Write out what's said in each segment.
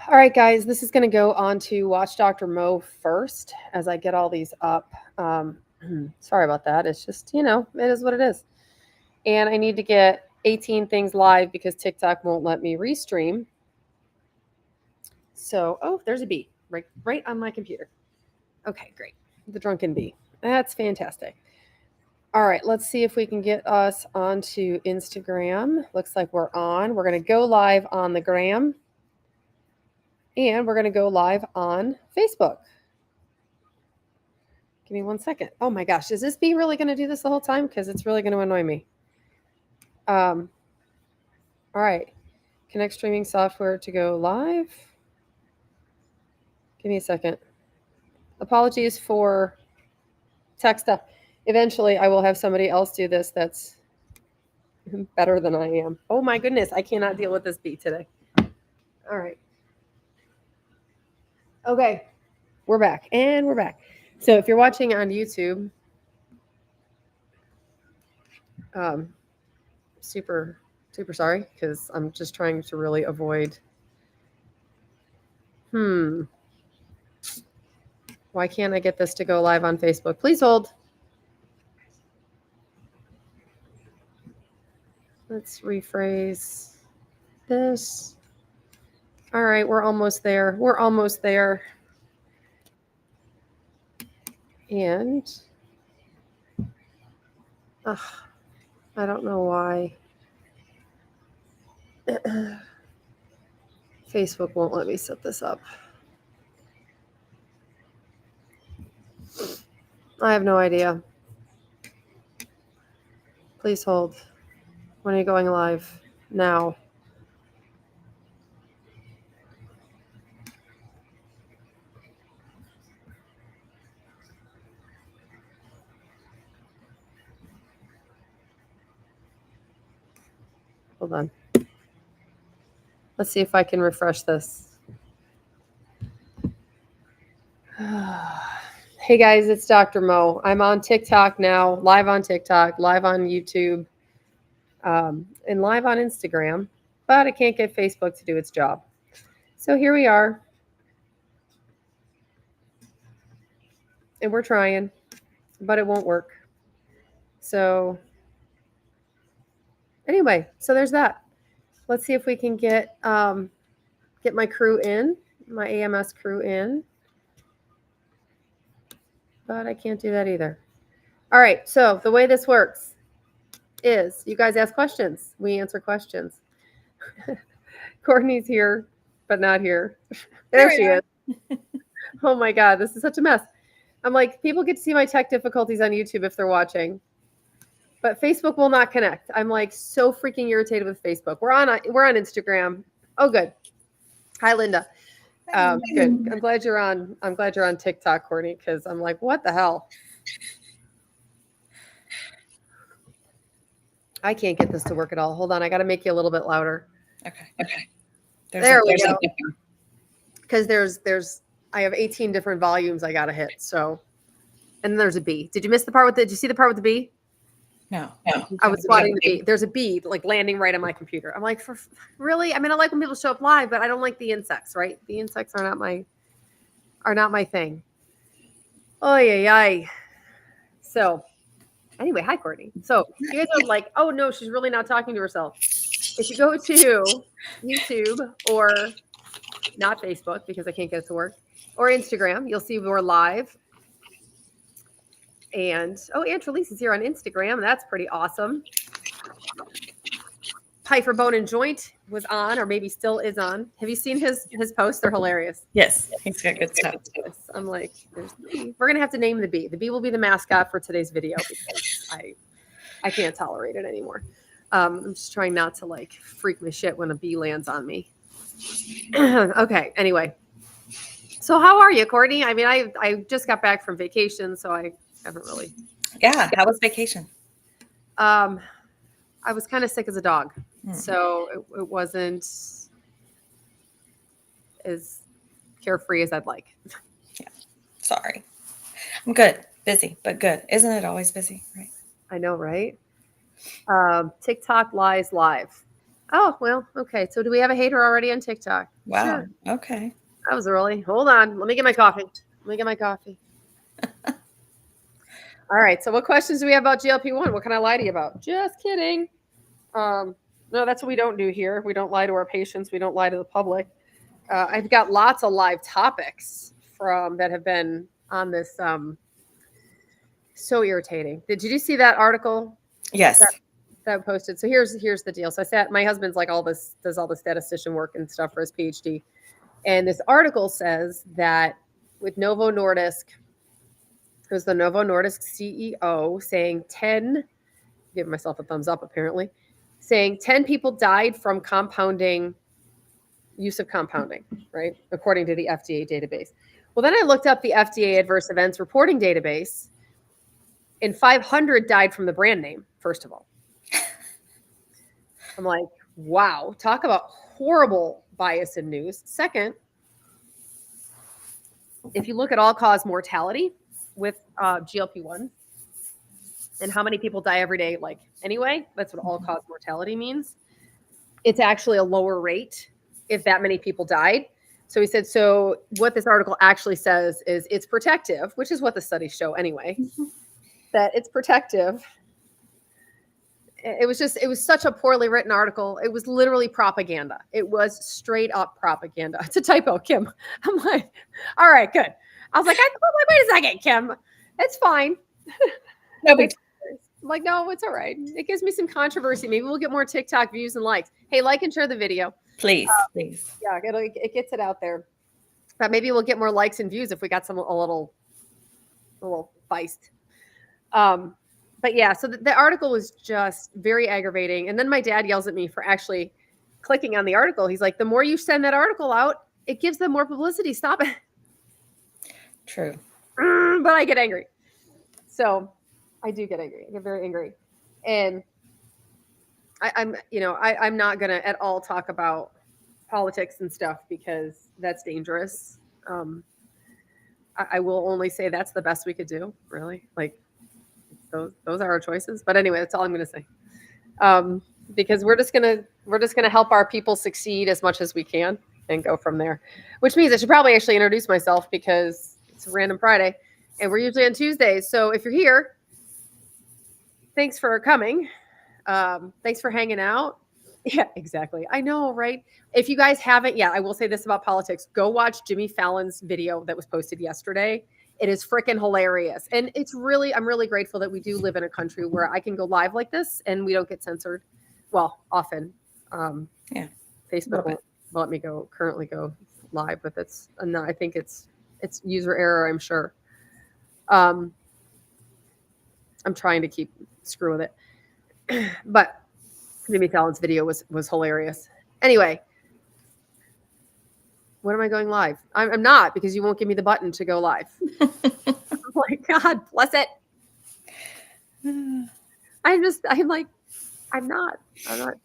All right, guys, this is going to go on to Watch Dr. Mo first as I get all these up. Sorry about that. It's just, it is what it is. And I need to get 18 things live because TikTok won't let me restream. So, oh, there's a bee right on my computer. Okay, great. The drunken bee. That's fantastic. All right, let's see if we can get us onto Instagram. Looks like we're on. We're going to go live on the gram. And we're going to go live on Facebook. Give me 1 second. Oh my gosh, is this bee really going to do this the whole time? Because it's really going to annoy me. All right. Connect streaming software to go live. Give me a second. Apologies for tech stuff. Eventually, I will have somebody else do this that's better than I am. Oh my goodness, I cannot deal with this bee today. All right. Okay, we're back. And we're back. So if you're watching on YouTube, super sorry because I'm just trying to really avoid. Why can't I get this to go live on Facebook? Please hold. Let's rephrase this. All right, we're almost there. We're almost there. And I don't know why Facebook won't let me set this up. I have no idea. Please hold. When are you going live? Now. Hold on. Let's see if I can refresh this. Hey guys, it's Dr. Mo. I'm on TikTok now, live on TikTok, live on YouTube, and live on Instagram, but I can't get Facebook to do its job. So here we are. And we're trying, but it won't work. So anyway, so there's that. Let's see if we can get my crew in, my AMS crew in. But I can't do that either. All right, so the way this works is you guys ask questions. We answer questions. Courtney's here, but not here. There she is. Oh my God, this is such a mess. I'm like, people get to see my tech difficulties on YouTube if they're watching, but Facebook will not connect. I'm like so freaking irritated with Facebook. We're on Instagram. Oh, good. Hi, Linda. Good. I'm glad you're on. I'm glad you're on TikTok, Courtney, because I'm like, what the hell? I can't get this to work at all. Hold on, I got to make you a little bit louder. Okay. There we go. Because I have 18 different volumes I got to hit. So, and there's a bee. Did you miss the part with did you see the part with the bee? No. I was spotting the bee. There's a bee like landing right on my computer. I'm like, really? I mean, I like when people show up live, but I don't like the insects, right? The insects are not my thing. Oh yeah. So anyway, hi Courtney. So you guys are like, oh no, she's really not talking to herself. If you go to YouTube or not Facebook because I can't get it to work, or Instagram, you'll see we're live. And Aunt Trelise is here on Instagram. That's pretty awesome. Pie for Bone and Joint was on, or maybe still is on. Have you seen his posts? They're hilarious. Yes, he's got good stuff. I'm like, there's the bee. We're gonna have to name the bee. The bee will be the mascot for today's video because I can't tolerate it anymore. I'm just trying not to like freak my shit when a bee lands on me. Okay. Anyway, so how are you, Courtney? I mean, I just got back from vacation, so I haven't really. Yeah. How was vacation? I was kind of sick as a dog, so it wasn't as carefree as I'd like. Yeah. Sorry. I'm good. Busy, but good. Isn't it always busy? Right. I know, right? TikTok lies live. Oh, well, okay. So do we have a hater already on TikTok? Wow. Sure. Okay. That was early. Hold on. Let me get my coffee. All right. So what questions do we have about GLP-1? What can I lie to you about? Just kidding. No, that's what we don't do here. We don't lie to our patients. We don't lie to the public. I've got lots of live topics from that have been on this. So irritating. Did you see that article Yes. that posted? So here's the deal. So I sat. My husband's like does all the statistician work and stuff for his PhD, and this article says that with Novo Nordisk, it was the Novo Nordisk CEO saying 10. Give myself a thumbs up apparently, saying 10 people died from use of compounding, right? According to the FDA database. Well, then I looked up the FDA adverse events reporting database, and 500 died from the brand name, first of all. I'm like, wow, talk about horrible bias in news. Second, if you look at all-cause mortality with GLP-1 and how many people die every day, like anyway, that's what all-cause mortality means. It's actually a lower rate if that many people died. So he said, so what this article actually says is it's protective, which is what the studies show anyway, that it's protective. It was such a poorly written article. It was literally propaganda. It was straight up propaganda. It's a typo, Kim. I'm like, all right, good. I was like, wait a second, Kim. It's fine. No big. I'm like, no, it's all right. It gives me some controversy. Maybe we'll get more TikTok views and likes. Hey, like and share the video. Please, please. Yeah, it gets it out there. But maybe we'll get more likes and views if we got a little feist. But yeah, so the article was just very aggravating. And then my dad yells at me for actually clicking on the article. He's like, the more you send that article out, it gives them more publicity. Stop it. True. But I get angry. So I do get angry. I get very angry. And I'm not going to at all talk about politics and stuff because that's dangerous. I will only say that's the best we could do, really. Like, those are our choices. But anyway, that's all I'm going to say. Because we're just gonna help our people succeed as much as we can and go from there. Which means I should probably actually introduce myself because it's a random Friday, and we're usually on Tuesdays. So if you're here, thanks for coming. Thanks for hanging out. Yeah, exactly. I know, right? If you guys haven't yet, I will say this about politics. Go watch Jimmy Fallon's video that was posted yesterday. It is freaking hilarious. And I'm really grateful that we do live in a country where I can go live like this and we don't get censored. Well, often. Yeah. Facebook won't let me currently go live, but that's not, I think it's user error, I'm sure. I'm trying to keep screw with it. But Jimmy Fallon's video was hilarious. Anyway, when am I going live? I'm not, because you won't give me the button to go live. Oh my God, bless it. I'm not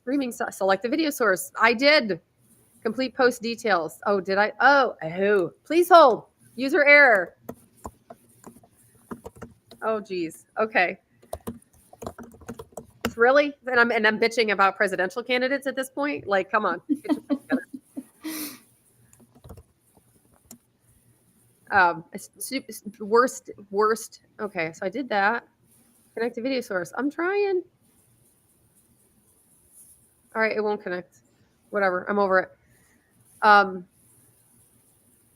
streaming. Select the video source. I did. Complete post details. Oh, did I? Oh, please hold. User error. Oh, geez. Okay. Really? And I'm bitching about presidential candidates at this point? Like, come on. Worst. Okay, so I did that. Connect to video source. I'm trying. All right, it won't connect. Whatever. I'm over it.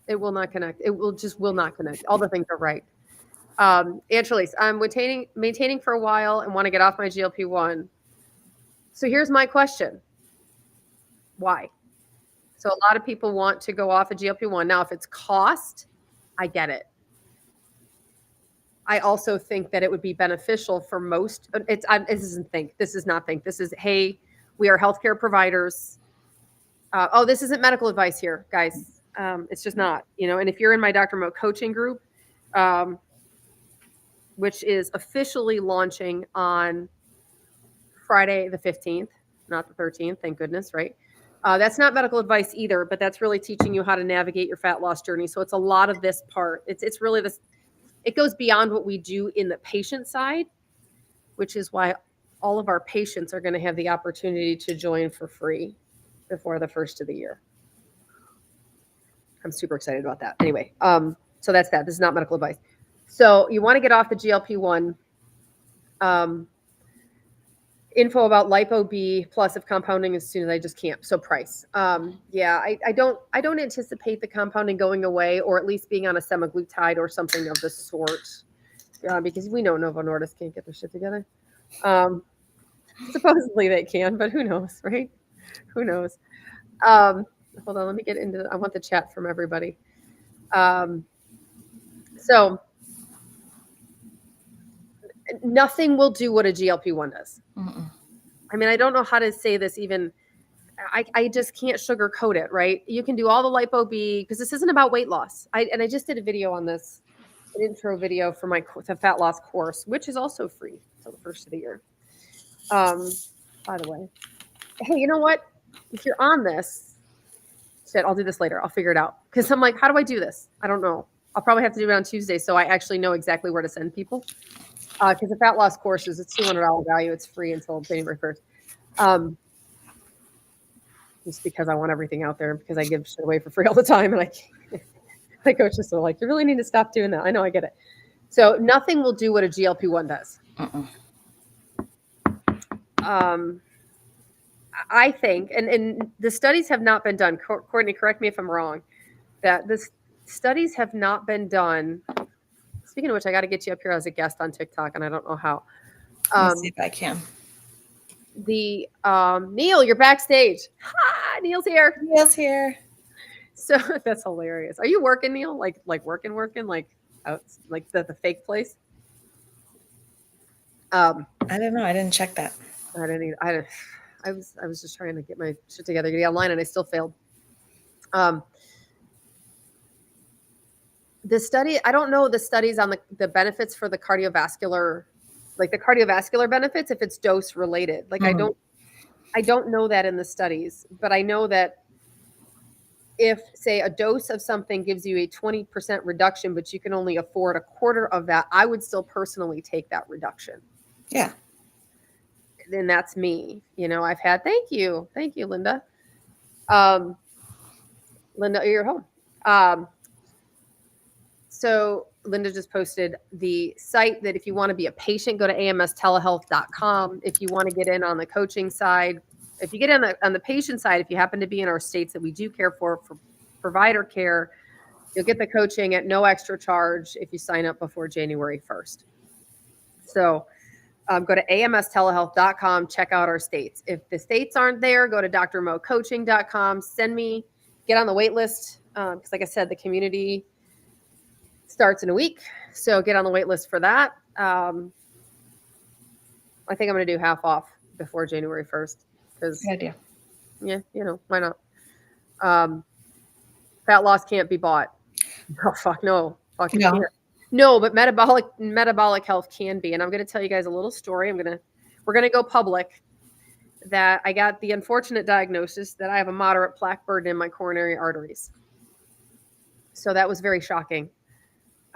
It will not connect. It will not connect. All the things are right. Angelis, I'm maintaining for a while and want to get off my GLP-1. So here's my question. Why? So a lot of people want to go off a GLP-1. Now, if it's cost, I get it. I also think that it would be beneficial for most. This is not think. This is, hey, we are healthcare providers. This isn't medical advice here, guys. It's just not, and if you're in my Dr. Mo coaching group, which is officially launching on Friday the 15th, not the 13th, thank goodness, right? That's not medical advice either, but that's really teaching you how to navigate your fat loss journey. So it's a lot of this part. It's really this, it goes beyond what we do in the patient side, which is why all of our patients are going to have the opportunity to join for free before the first of the year. I'm super excited about that. Anyway, so that's that. This is not medical advice. So you want to get off the GLP-1. Info about lipo B plus of compounding as soon as I just can't. So price. Yeah, I don't anticipate the compounding going away, or at least being on a semaglutide or something of the sort, because we know Novo Nordisk can't get their shit together. Supposedly they can, but who knows, right? Who knows? Hold on, let me get into. I want the chat from everybody. So nothing will do what a GLP-1 does. Mm-mm. I mean, I don't know how to say this even. I just can't sugarcoat it, right? You can do all the lipo B, because this isn't about weight loss. I just did a video on this, an intro video for the fat loss course, which is also free until the first of the year. By the way, hey, you know what? If you're on this, shit, I'll do this later. I'll figure it out, because I'm like, how do I do this? I don't know. I'll probably have to do it on Tuesday, so I actually know exactly where to send people. Because the fat loss course is a $200 value. It's free until January 1st. Just because I want everything out there, because I give shit away for free all the time, and I can't. My coach is so like, you really need to stop doing that. I know, I get it. So nothing will do what a GLP-1 does. I think, and the studies have not been done. Courtney, correct me if I'm wrong, that the studies have not been done. Speaking of which, I got to get you up here as a guest on TikTok, and I don't know how. Let me see if I can. Neil, you're backstage. Ha! Neil's here. Neil's here. So that's hilarious. Are you working, Neil? Like working, like out, like the fake place? I don't know. I didn't check that. I didn't either. I was just trying to get my shit together, get online, and I still failed. The study, I don't know the studies on the benefits for the cardiovascular, like the cardiovascular benefits, if it's dose related. Like I don't know that in the studies, but I know that if, say, a dose of something gives you a 20% reduction, but you can only afford a quarter of that, I would still personally take that reduction. Yeah. Then that's me. You know, I've had, thank you, Linda. Linda, you're home. So Linda just posted the site that if you want to be a patient, go to amstelehealth.com. If you want to get in on the coaching side, if you get in on the patient side, if you happen to be in our states that we do care for provider care, you'll get the coaching at no extra charge if you sign up before January 1st. So go to amstelehealth.com, check out our states. If the states aren't there, go to drmocoaching.com, get on the wait list. Because like I said, the community starts in a week. So get on the wait list for that. I think I'm going to do half off before January 1st. Good idea. Yeah, you know, why not? Fat loss can't be bought. Oh, fuck no. Fuck no. Can't. No, but metabolic health can be. And I'm going to tell you guys a little story. We're going to go public that I got the unfortunate diagnosis that I have a moderate plaque burden in my coronary arteries. So that was very shocking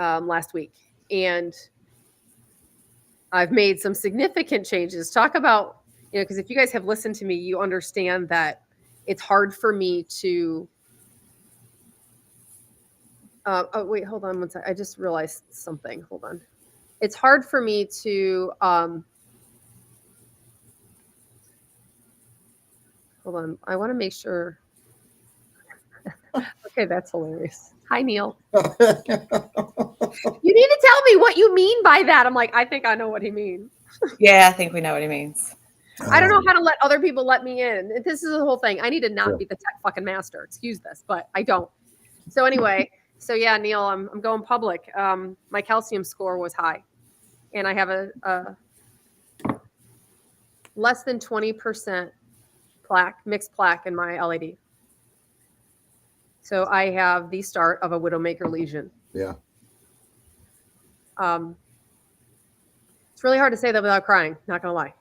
last week. And I've made some significant changes. Talk about, you know, because if you guys have listened to me, you understand that it's hard for me to oh, wait, hold on one second. I just realized something. Hold on. It's hard for me to hold on. I want to make sure. Okay, that's hilarious. Hi, Neil. You need to tell me what you mean by that. I'm like, I think I know what he means. Yeah, I think we know what he means. I don't know how to let other people let me in. This is the whole thing. I need to not be the tech fucking master. Excuse this, but I don't. So anyway, so yeah, Neil, I'm going public. My calcium score was high, and I have a less than 20% mixed plaque in my LAD. So I have the start of a widowmaker lesion. Yeah. It's really hard to say that without crying, not gonna lie.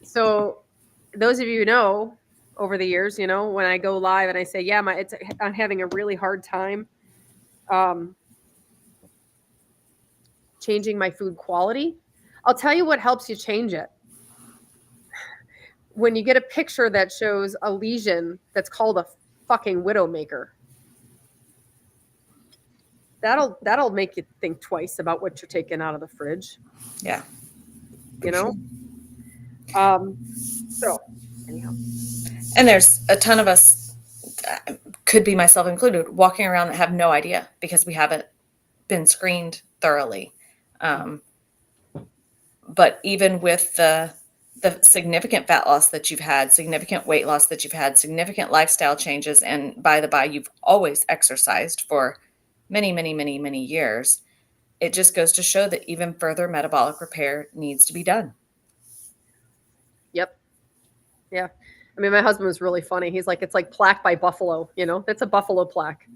So those of you who know over the years, you know, when I go live and I say, yeah, I'm having a really hard time changing my food quality. I'll tell you what helps you change it. When you get a picture that shows a lesion that's called a fucking widowmaker, that'll make you think twice about what you're taking out of the fridge. Yeah. You know? So anyhow. And there's a ton of us, could be myself included, walking around that have no idea because we haven't been screened thoroughly. But even with the significant fat loss that you've had, significant weight loss that you've had, significant lifestyle changes, and by the by, you've always exercised for many, many, many, many years, it just goes to show that even further metabolic repair needs to be done. Yep. Yeah. I mean, my husband was really funny. He's like, it's like plaque by buffalo, you know, that's a buffalo plaque.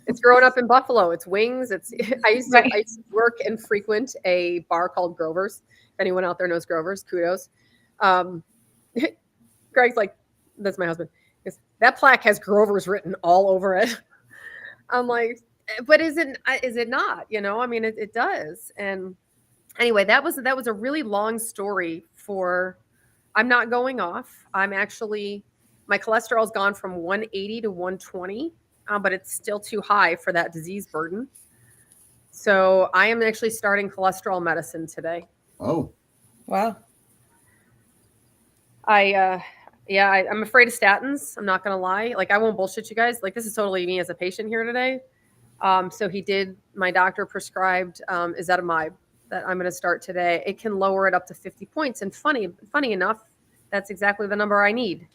It's growing up in Buffalo. It's wings. I used to work and frequent a bar called Grover's. If anyone out there knows Grover's, kudos. Greg's like, that's my husband. That plaque has Grover's written all over it. I'm like, but is it not? You know, I mean, it does. And anyway, that was a really long story for. I'm not going off. I'm actually, my cholesterol's gone from 180 to 120, but it's still too high for that disease burden. So I am actually starting cholesterol medicine today. Oh, wow. I'm afraid of statins. I'm not going to lie. Like, I won't bullshit you guys. Like, this is totally me as a patient here today. So my doctor prescribed ezetimibe that I'm going to start today. It can lower it up to 50 points. And funny enough, that's exactly the number I need.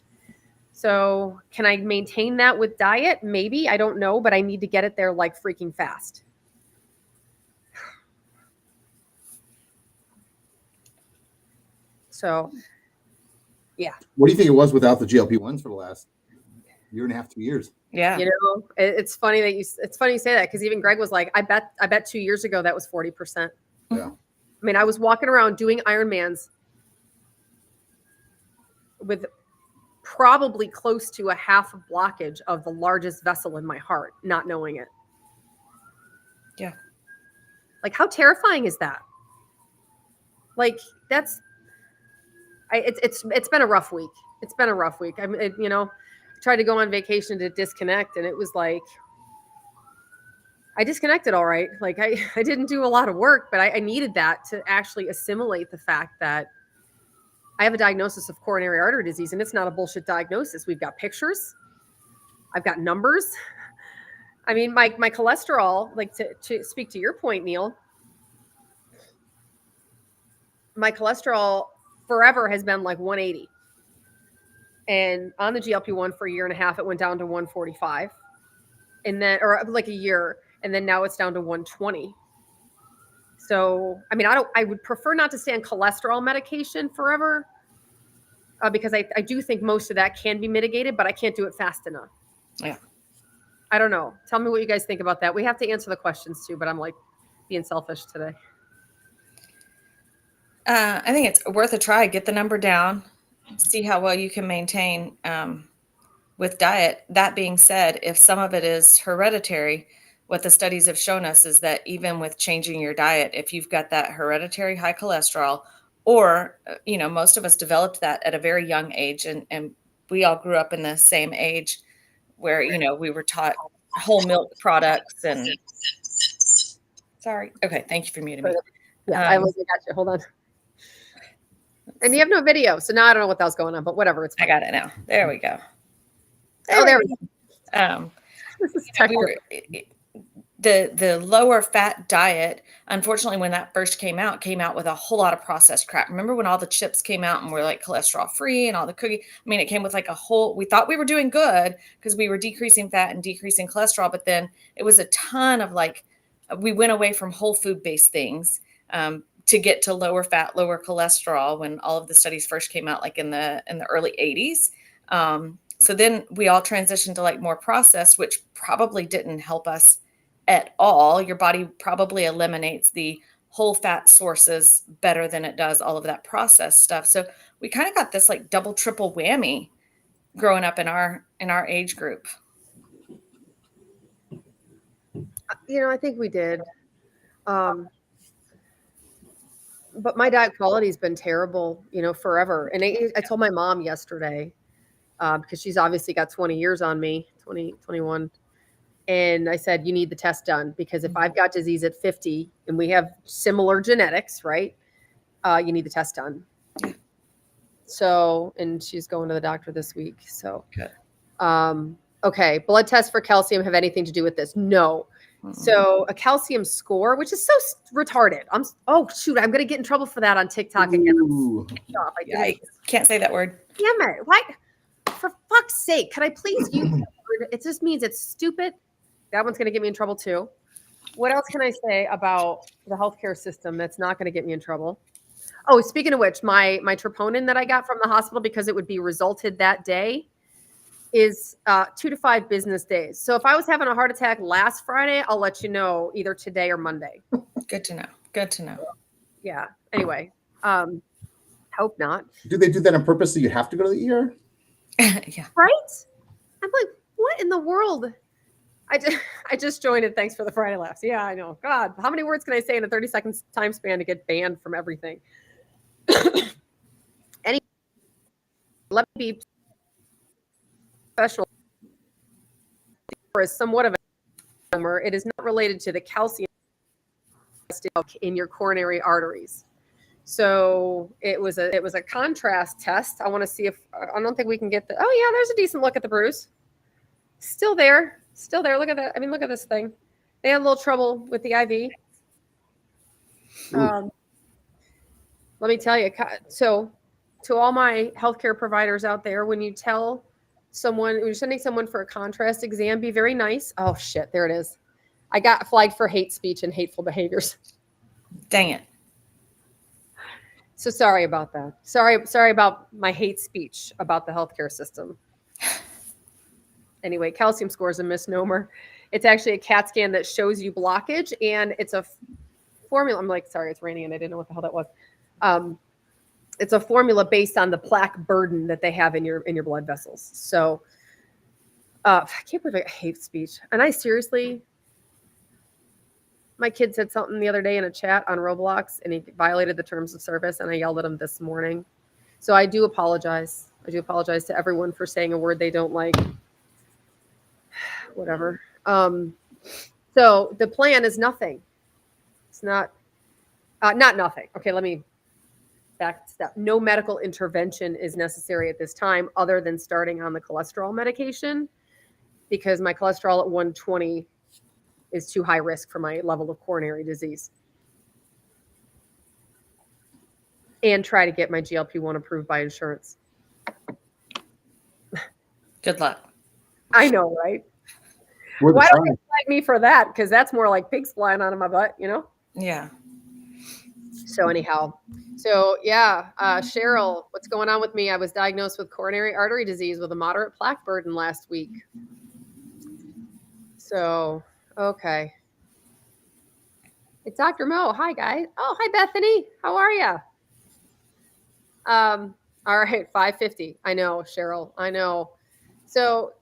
So can I maintain that with diet? Maybe. I don't know, but I need to get it there like freaking fast. So, yeah. What do you think it was without the GLP-1s for the last year and a half, 2 years? Yeah. You know, it's funny you say that, because even Greg was like, I bet 2 years ago that was 40%. Yeah. I mean, I was walking around doing Ironmans with probably close to a half blockage of the largest vessel in my heart, not knowing it. Yeah. Like, how terrifying is that? Like, it's been a rough week. It's been a rough week. I mean, I tried to go on vacation to disconnect, and it was like, I disconnected all right. Like, I didn't do a lot of work, but I needed that to actually assimilate the fact that I have a diagnosis of coronary artery disease, and it's not a bullshit diagnosis. We've got pictures. I've got numbers. I mean, my cholesterol, like, to speak to your point, Neil, my cholesterol forever has been like 180. And on the GLP-1 for a year and a half, it went down to 145. And then, or like a year, and then now it's down to 120. So, I mean, I would prefer not to stay on cholesterol medication forever, because I do think most of that can be mitigated, but I can't do it fast enough. Yeah. I don't know. Tell me what you guys think about that. We have to answer the questions too, but I'm like being selfish today. I think it's worth a try. Get the number down, see how well you can maintain with diet. That being said, if some of it is hereditary, what the studies have shown us is that even with changing your diet, if you've got that hereditary high cholesterol, or, most of us developed that at a very young age, and we all grew up in the same age where, we were taught whole milk products and sorry. Okay. Thank you for muting me. Yeah, I got you. Hold on. And you have no video, so now I don't know what that was going on, but whatever. It's fine. I got it now. There we go. There we go. This is the lower fat diet, unfortunately, when that first came out with a whole lot of processed crap. Remember when all the chips came out and were like cholesterol free and all the cookie? I mean, it came with like we thought we were doing good because we were decreasing fat and decreasing cholesterol, but then it was a ton of we went away from whole food based things to get to lower fat, lower cholesterol when all of the studies first came out, like in the early 80s. So then we all transitioned to like more processed, which probably didn't help us at all. Your body probably eliminates the whole fat sources better than it does all of that processed stuff. So we kind of got this like double, triple whammy growing up in our age group. I think we did. but my diet quality has been terrible, forever. And I told my mom yesterday, because she's obviously got 20 years on me, 20, 21. And I said, you need the test done, because if I've got disease at 50 and we have similar genetics, right? You need the test done. So, and she's going to the doctor this week. So, Good. Okay. Blood tests for calcium have anything to do with this? No. So a calcium score, which is so retarded. Oh shoot, I'm gonna get in trouble for that on TikTok again. I can't say that word. Damn it! What? For fuck's sake, could I please use that word? It just means it's stupid. That one's gonna get me in trouble too. What else can I say about the healthcare system that's not gonna get me in trouble? Oh, speaking of which, my troponin that I got from the hospital, because it would be resulted that day, is 2 to 5 business days. So if I was having a heart attack last Friday, I'll let you know either today or Monday. Good to know. Good to know. Yeah. Anyway, hope not. Do they do that on purpose so you have to go to the ER? Yeah. Right? I'm like, what in the world? I just joined it. Thanks for the Friday laughs. Yeah, I know. God, how many words can I say in a 30-second time span to get banned from everything? Anyway, let me be special. Is somewhat of a tumor. It is not related to the calcium in your coronary arteries. So it was a contrast test. I want to see if I don't think we can get the. Oh yeah, there's a decent look at the bruise. Still there. Look at that. I mean, look at this thing. They had a little trouble with the IV. Let me tell you. So, to all my healthcare providers out there, when you're sending someone for a contrast exam, be very nice. Oh shit, there it is. I got flagged for hate speech and hateful behaviors. Dang it. So sorry about that. Sorry about my hate speech about the healthcare system. Anyway, calcium score is a misnomer. It's actually a CAT scan that shows you blockage, and it's a formula. I'm like, sorry, it's raining, and I didn't know what the hell that was. It's a formula based on the plaque burden that they have in your blood vessels. So I can't believe I hate speech. And I seriously, my kid said something the other day in a chat on Roblox, and he violated the terms of service, and I yelled at him this morning. So I do apologize. I do apologize to everyone for saying a word they don't like. Whatever. So the plan is nothing. It's not nothing. Okay, let me back step. No medical intervention is necessary at this time, other than starting on the cholesterol medication, because my cholesterol at 120 is too high risk for my level of coronary disease. And try to get my GLP1 approved by insurance. Good luck. I know, right? Why don't you flag me for that? Because that's more like pigs flying out of my butt, Yeah. So anyhow, yeah, Cheryl, what's going on with me? I was diagnosed with coronary artery disease with a moderate plaque burden last week. So, okay. It's Dr. Mo. Hi, guys. Oh, hi, Bethany. How are you? All right, 550. I know, Cheryl. I know. So,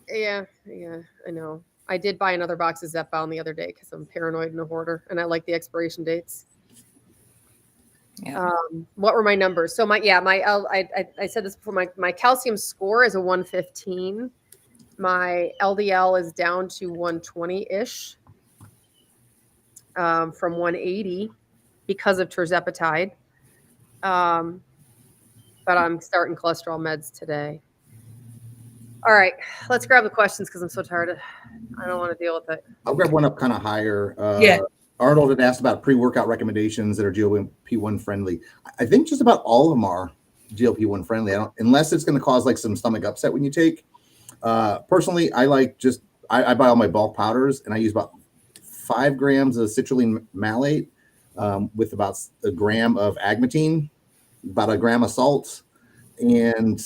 yeah, I know. I did buy another box of Zepbound the other day because I'm paranoid and a hoarder, and I like the expiration dates. Yeah. What were my numbers? So I said this before. My calcium score is a 115. My LDL is down to 120-ish from 180 because of tirzepatide. But I'm starting cholesterol meds today. All right, let's grab the questions because I'm so tired. I don't want to deal with it. I'll grab one up kind of higher. Yeah. Arnold had asked about pre-workout recommendations that are GLP-1 friendly. I think just about all of them are GLP-1 friendly. Unless it's going to cause like some stomach upset when you take. Personally, I buy all my bulk powders, and I use about 5 grams of citrulline malate with about a gram of agmatine, about a gram of salt, and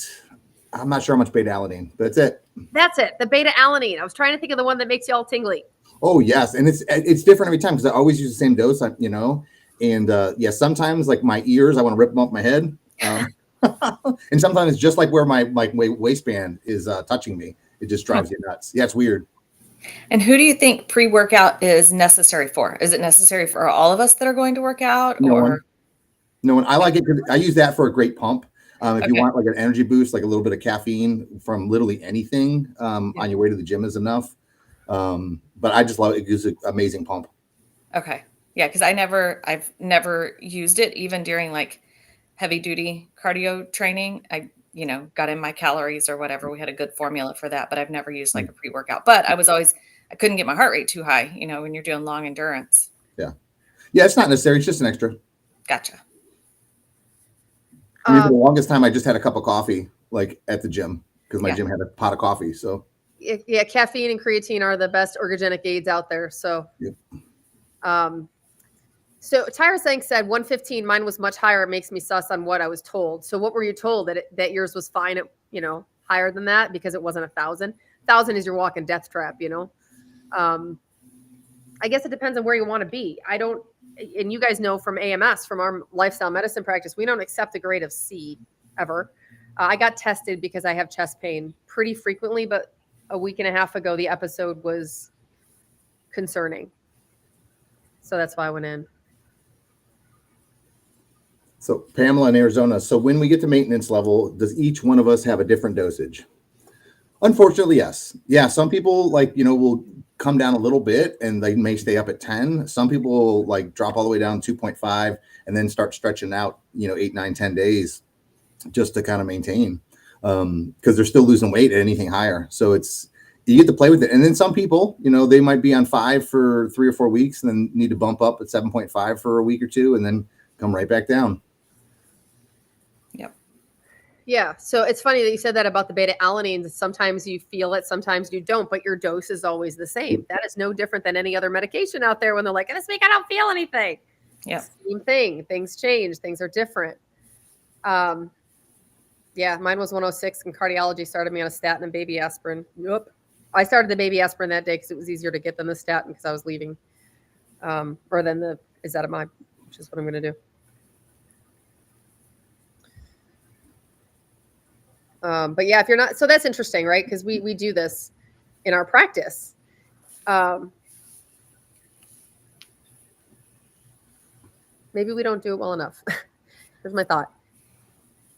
I'm not sure how much beta-alanine, but that's it. That's it. The beta-alanine. I was trying to think of the one that makes you all tingly. Oh yes, and it's different every time because I always use the same dose, And sometimes like my ears, I want to rip them off my head, and sometimes it's just like where my waistband is touching me. It just drives you nuts. Yeah, it's weird. And who do you think pre-workout is necessary for? Is it necessary for all of us that are going to work out, No or one. No, and I like it because I use that for a great pump. If you Okay. want like an energy boost, like a little bit of caffeine from literally anything on your way to the gym is enough. But I just love it. It gives an amazing pump. Okay. Yeah, because I've never used it even during like heavy duty cardio training. I, got in my calories or whatever. We had a good formula for that, but I've never used like a pre-workout. But I couldn't get my heart rate too high, when you're doing long endurance. Yeah. Yeah, it's not necessary. It's just an extra. Gotcha. I mean, for the longest time, I just had a cup of coffee like at the gym because my Yeah. gym had a pot of coffee. So Yeah, caffeine and creatine are the best ergogenic aids out there. So, Yep. So Tyra Sank said 115. Mine was much higher. It makes me sus on what I was told. So what were you told that yours was fine at higher than that because it wasn't 1,000? 1,000 is your walking death trap. I guess it depends on where you want to be. I don't, and you guys know from AMS, from our lifestyle medicine practice, we don't accept a grade of C ever. I got tested because I have chest pain pretty frequently, but a week and a half ago, the episode was concerning. So that's why I went in. So Pamela in Arizona. So when we get to maintenance level, does each one of us have a different dosage? Unfortunately, yes. Yeah. Some people will come down a little bit and they may stay up at 10. Some people like drop all the way down 2.5 and then start stretching out, 8, 9, 10 days just to kind of maintain. Because they're still losing weight at anything higher. So you get to play with it. And then some people, they might be on 5 for 3 or 4 weeks and then need to bump up at 7.5 for a week or two and then come right back down. Yep. Yeah. So it's funny that you said that about the beta alanines. Sometimes you feel it, sometimes you don't, but your dose is always the same. That is no different than any other medication out there when they're like, this week I don't feel anything. Yeah. Same thing. Things change. Things are different. Yeah, mine was 106 and cardiology started me on a statin and baby aspirin. Nope. I started the baby aspirin that day because it was easier to get than the statin because I was leaving. Or than the ezetimibe, which is what I'm going to do. But yeah, if you're not, so that's interesting, right? Because we do this in our practice. Maybe we don't do it well enough. Here's my thought.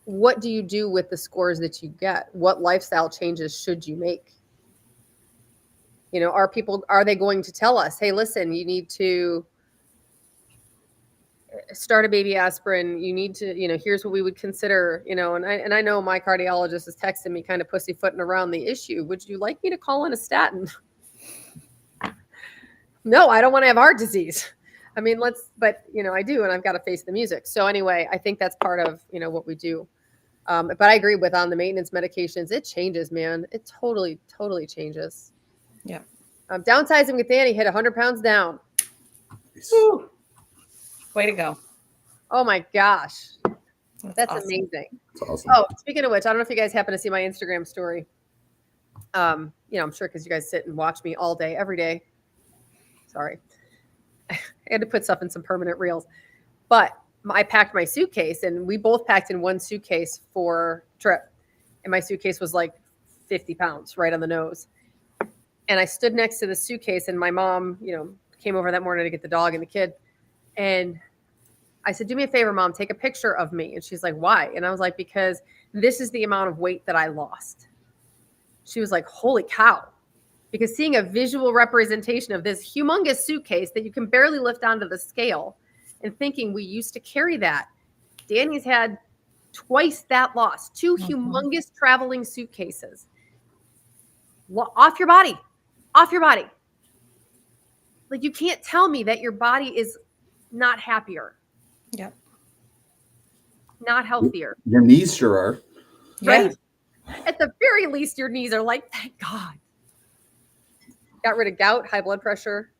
What do you do with the scores that you get? What lifestyle changes should you make? Are they going to tell us, hey, listen, you need to start a baby aspirin. You need to, here's what we would consider, and I know my cardiologist is texting me kind of pussyfooting around the issue. Would you like me to call in a statin? No, I don't want to have heart disease. I mean, but I do, and I've got to face the music. So anyway, I think that's part of, what we do. But I agree with on the maintenance medications, it changes, man. It totally, totally changes. Yeah. Downsizing with Danny hit 100 pounds down. Woo. Way to go. Oh my gosh. That's awesome. amazing. That's awesome. Oh, speaking of which, I don't know if you guys happen to see my Instagram story. I'm sure because you guys sit and watch me all day, every day. Sorry. I had to put stuff in some permanent reels. But I packed my suitcase, and we both packed in one suitcase for trip. And my suitcase was like 50 pounds, right on the nose. And I stood next to the suitcase, and my mom, came over that morning to get the dog and the kid. And I said, do me a favor, Mom, take a picture of me. And she's like, why? And I was like, because this is the amount of weight that I lost. She was like, holy cow. Because seeing a visual representation of this humongous suitcase that you can barely lift onto the scale and thinking we used to carry that. Danny's had twice that loss, 2 humongous traveling suitcases. Off your body. Like, you can't tell me that your body is not happier. Yep. Not healthier. Your knees sure are. Right? Yeah. At the very least, your knees are like, thank God. Got rid of gout, high blood pressure.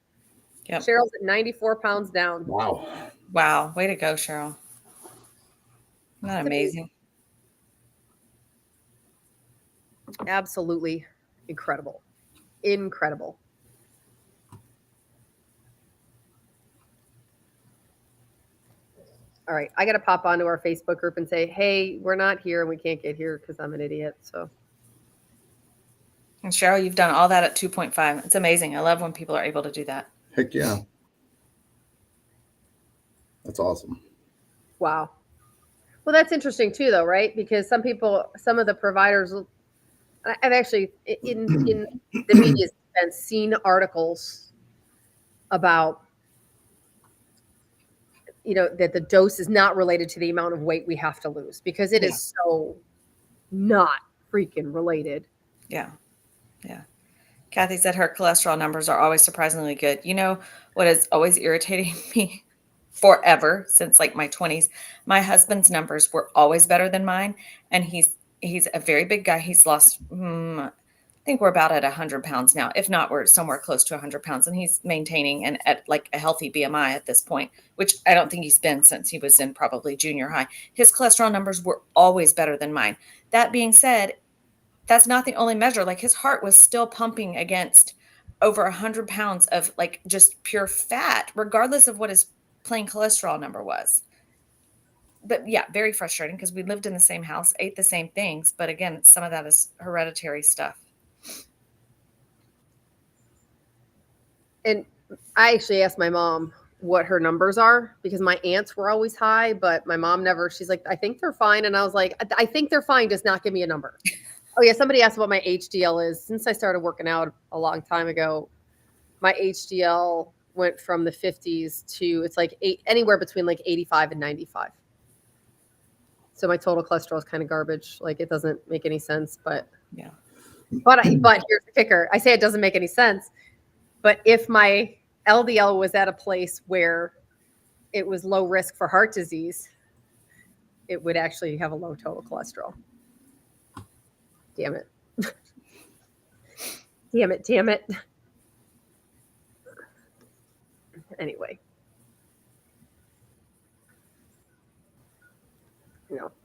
Yep. Cheryl's at 94 pounds down. Wow. Way to go, Cheryl. Isn't that amazing? Absolutely incredible. Incredible. All right. I got to pop onto our Facebook group and say, hey, we're not here and we can't get here because I'm an idiot. So. And Cheryl, you've done all that at 2.5. It's amazing. I love when people are able to do that. Heck yeah. That's awesome. Wow. Wow. Well, that's interesting too, though, right? Because some of the providers, I've actually in the media sense seen articles about, that the dose is not related to the amount of weight we have to lose, because it is so not freaking related. Yeah. Yeah. Kathy said her cholesterol numbers are always surprisingly good. You know what is always irritating me forever, since like my 20s? My husband's numbers were always better than mine, and he's a very big guy. He's lost, I think we're about at 100 pounds now. If not, we're somewhere close to 100 pounds, and he's maintaining and at like a healthy BMI at this point, which I don't think he's been since he was in probably junior high. His cholesterol numbers were always better than mine. That being said, that's not the only measure. Like, his heart was still pumping against over 100 pounds of like just pure fat, regardless of what his plain cholesterol number was. But yeah, very frustrating, because we lived in the same house, ate the same things. But again, some of that is hereditary stuff. And I actually asked my mom what her numbers are, because my aunts were always high, but my mom never. She's like, I think they're fine. And I was like, I think they're fine. Just not give me a number. Oh yeah, somebody asked what my HDL is. Since I started working out a long time ago, my HDL went from the 50s to, it's like anywhere between like 85 and 95. So my total cholesterol is kind of garbage. Like, it doesn't make any sense. But Yeah. but here's the kicker. I say it doesn't make any sense, but if my LDL was at a place where it was low risk for heart disease, it would actually have a low total cholesterol. Damn it. Damn it. Anyway.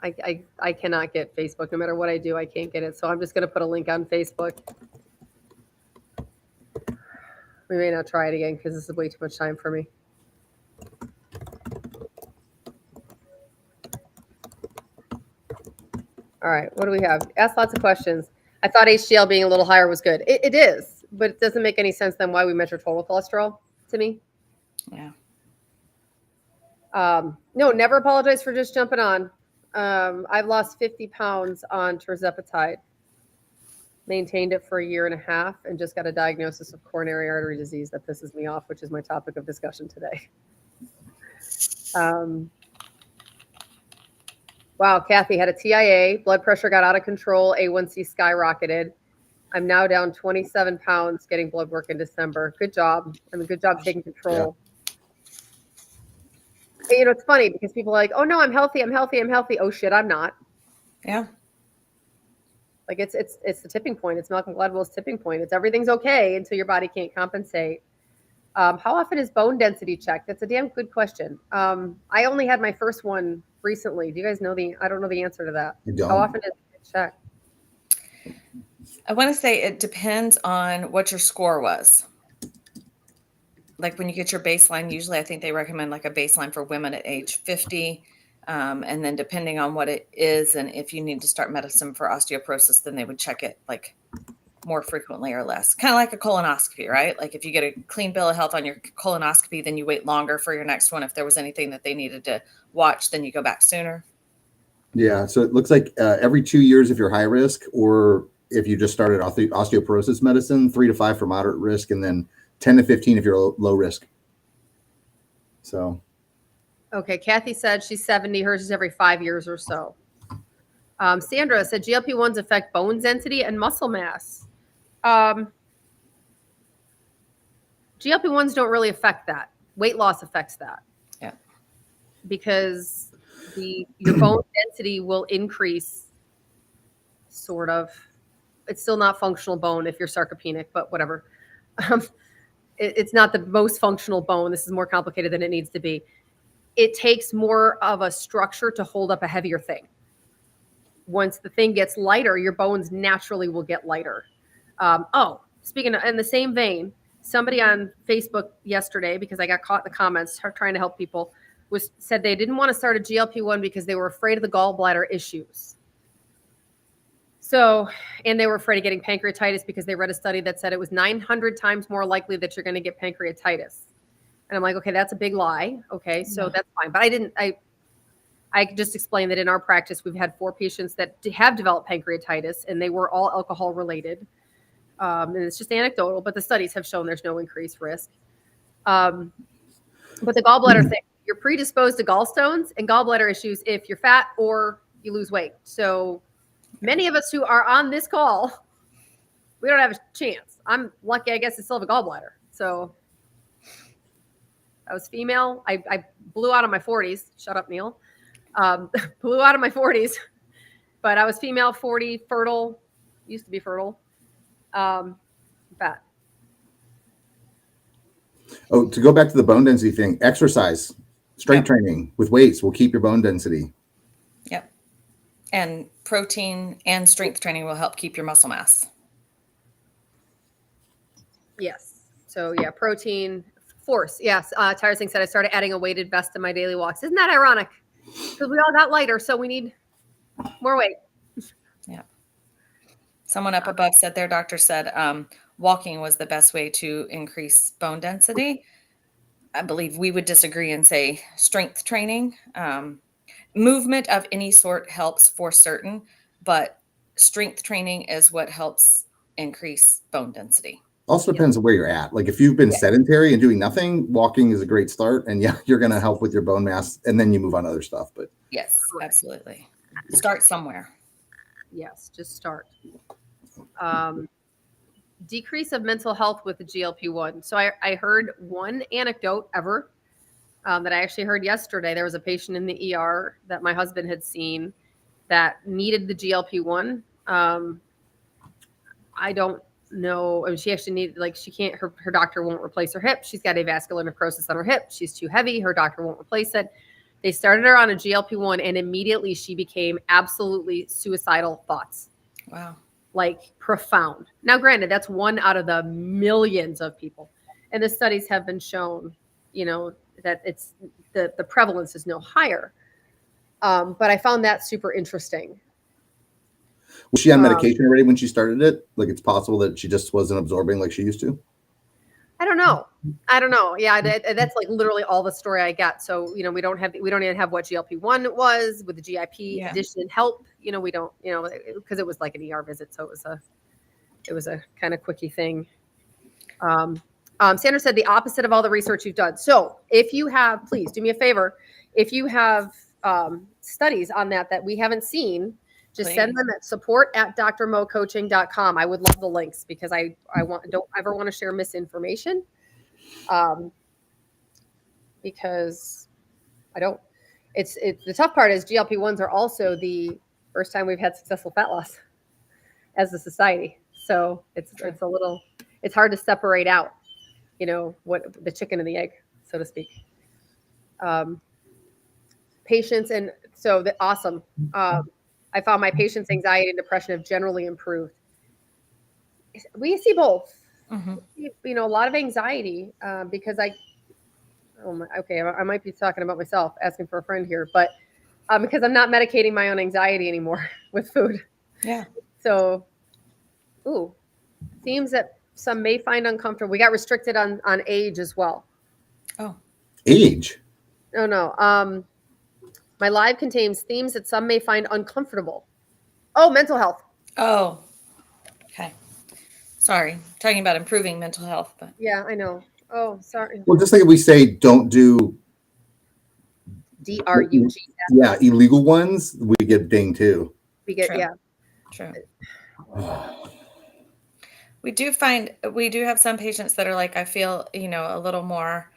I cannot get Facebook. No matter what I do, I can't get it. So I'm just going to put a link on Facebook. We may not try it again, because this is way too much time for me. All right, what do we have? Ask lots of questions. I thought HDL being a little higher was good. It is, but it doesn't make any sense then why we measure total cholesterol to me. Yeah. No, never apologize for just jumping on. I've lost 50 pounds on tirzepatide, maintained it for a year and a half, and just got a diagnosis of coronary artery disease that pisses me off, which is my topic of discussion today. Wow, Kathy had a TIA, blood pressure got out of control, A1C skyrocketed. I'm now down 27 pounds, getting blood work in December. Good job. Good job taking control. Yeah. It's funny because people are like, oh no, I'm healthy. Oh shit, I'm not. Yeah. Like, it's the tipping point. It's Malcolm Gladwell's tipping point. It's everything's okay until your body can't compensate. How often is bone density checked? That's a damn good question. I only had my first one recently. Do you guys know I don't know the answer to that. How often is it checked? I want to say it depends on what your score was. Like, when you get your baseline, usually I think they recommend like a baseline for women at age 50. And then depending on what it is, and if you need to start medicine for osteoporosis, then they would check it like more frequently or less. Kind of like a colonoscopy, right? Like, if you get a clean bill of health on your colonoscopy, then you wait longer for your next one. If there was anything that they needed to watch, then you go back sooner. Yeah. So it looks like every 2 years if you're high risk, or if you just started osteoporosis medicine, 3 to 5 for moderate risk, and then 10 to 15 if you're low risk. So. Okay. Kathy said she's 70. Hers is every 5 years or so. Sandra said GLP-1s affect bone density and muscle mass. GLP-1s don't really affect that. Weight loss affects that. Yeah. Because your bone density will increase, sort of. It's still not functional bone if you're sarcopenic, but whatever. It's not the most functional bone. This is more complicated than it needs to be. It takes more of a structure to hold up a heavier thing. Once the thing gets lighter, your bones naturally will get lighter. Speaking of, in the same vein, somebody on Facebook yesterday, because I got caught in the comments trying to help people, said they didn't want to start a GLP-1 because they were afraid of the gallbladder issues. So, and they were afraid of getting pancreatitis because they read a study that said it was 900 times more likely that you're going to get pancreatitis. And I'm like, okay, that's a big lie. Okay, so that's fine. But I just explained that in our practice, we've had 4 patients that have developed pancreatitis, and they were all alcohol related. And it's just anecdotal, but the studies have shown there's no increased risk. But the gallbladder thing, you're predisposed to gallstones and gallbladder issues if you're fat or you lose weight. So many of us who are on this call, we don't have a chance. I'm lucky, I guess, to still have a gallbladder. So I was female. I blew out of my 40s. Shut up, Neil. Blew out of my 40s, but I was female, 40, fertile, used to be fertile, fat. Oh, to go back to the bone density thing, exercise, strength training with weights will keep your bone density. Yep. And protein and strength training will help keep your muscle mass. Yes. So yeah, protein, force. Yes. Tyra Singh said I started adding a weighted vest to my daily walks. Isn't that ironic? Because we all got lighter, so we need more weight. Yeah. Someone up above said their doctor said walking was the best way to increase bone density. I believe we would disagree and say strength training. Movement of any sort helps for certain, but strength training is what helps increase bone density. Also depends on where you're at. Like if you've been sedentary and doing nothing, walking is a great start. And yeah, you're going to help with your bone mass, and then you move on to other stuff. But yes, absolutely. Start somewhere. Yes, just start. Decrease of mental health with the GLP-1. So I heard one anecdote ever that I actually heard yesterday. There was a patient in the ER that my husband had seen that needed the GLP-1. I don't know. I mean, she actually needed, like, she can't, her doctor won't replace her hip. She's got avascular necrosis on her hip. She's too heavy. Her doctor won't replace it. They started her on a GLP-1 and immediately she became absolutely suicidal thoughts. Wow. Like profound. Now, granted, that's one out of the millions of people. And the studies have been shown, you know, that it's the prevalence is no higher. But I found that super interesting. Was she on medication already when she started it? Like it's possible that she just wasn't absorbing like she used to? I don't know. Yeah, that's like literally all the story I got. So, you know, we don't even have what GLP-1 was with the GIP addition and help. You know, we don't, you know, because it was like an ER visit. So it was a kind of quickie thing. Sandra said the opposite of all the research you've done. So if you have, please do me a favor. If you have studies on that we haven't seen, just send them at support@drmocoaching.com. I would love the links because I don't ever want to share misinformation. Because I don't, it's the tough part is GLP-1s are also the first time we've had successful fat loss as a society. So it's hard to separate out, you know, what the chicken and the egg, so to speak. Patients. And so awesome. I found my patients' anxiety and depression have generally improved. We see both. Mm-hmm. You know, a lot of anxiety because I might be talking about myself, asking for a friend here, but because I'm not medicating my own anxiety anymore with food. Yeah. So, themes that some may find uncomfortable. We got restricted on age as well. Oh. Age? No. My live contains themes that some may find uncomfortable. Oh, mental health. Oh, okay. Sorry. Talking about improving mental health. But yeah, I know. Oh, sorry. Well, just like if we say don't do DRUG. Yeah, illegal ones, we get dinged too. We get, True. We do have some patients that are like, I feel, you know, a little more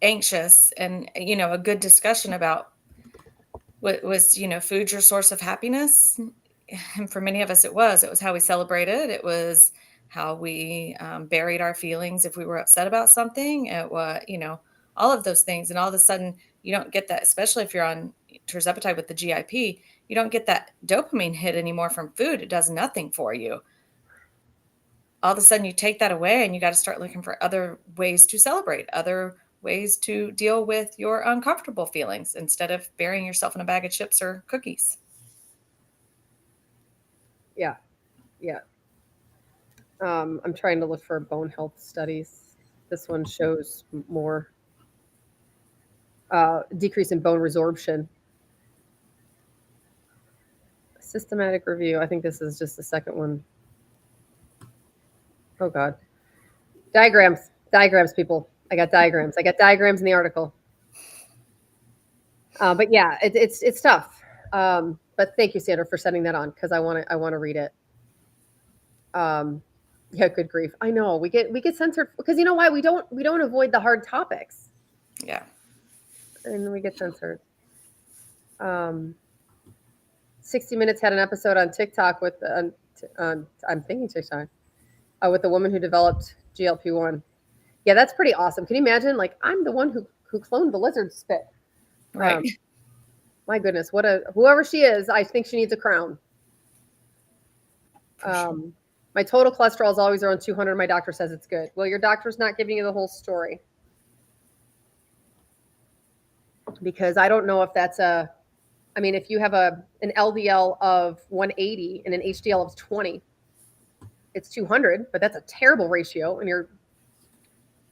anxious, and, you know, a good discussion about what was, you know, food your source of happiness. And for many of us, it was how we celebrated. It was how we buried our feelings if we were upset about something. It was, you know, all of those things. And all of a sudden you don't get that, especially if you're on tirzepatide with the GIP, you don't get that dopamine hit anymore from food. It does nothing for you. All of a sudden you take that away and you got to start looking for other ways to celebrate, other ways to deal with your uncomfortable feelings instead of burying yourself in a bag of chips or cookies. Yeah. I'm trying to look for bone health studies. This one shows more. decrease in bone resorption. Systematic review. I think this is just the second one. Oh God. Diagrams, people. I got diagrams in the article. But yeah, it's tough. But thank you, Sandra, for sending that on, because I want to read it. Yeah, good grief. I know we get censored because you know why? We don't avoid the hard topics. Yeah. And we get censored. 60 Minutes had an episode on TikTok with I'm thinking TikTok with the woman who developed GLP-1. Yeah, that's pretty awesome. Can you imagine? Like, I'm the one who cloned the lizard spit. Right. My goodness, whoever she is, I think she needs a crown. Sure. My total cholesterol is always around 200. My doctor says it's good. Well, your doctor's not giving you the whole story, because I don't know if that's if you have an LDL of 180 and an HDL of 20, it's 200, but that's a terrible ratio and you're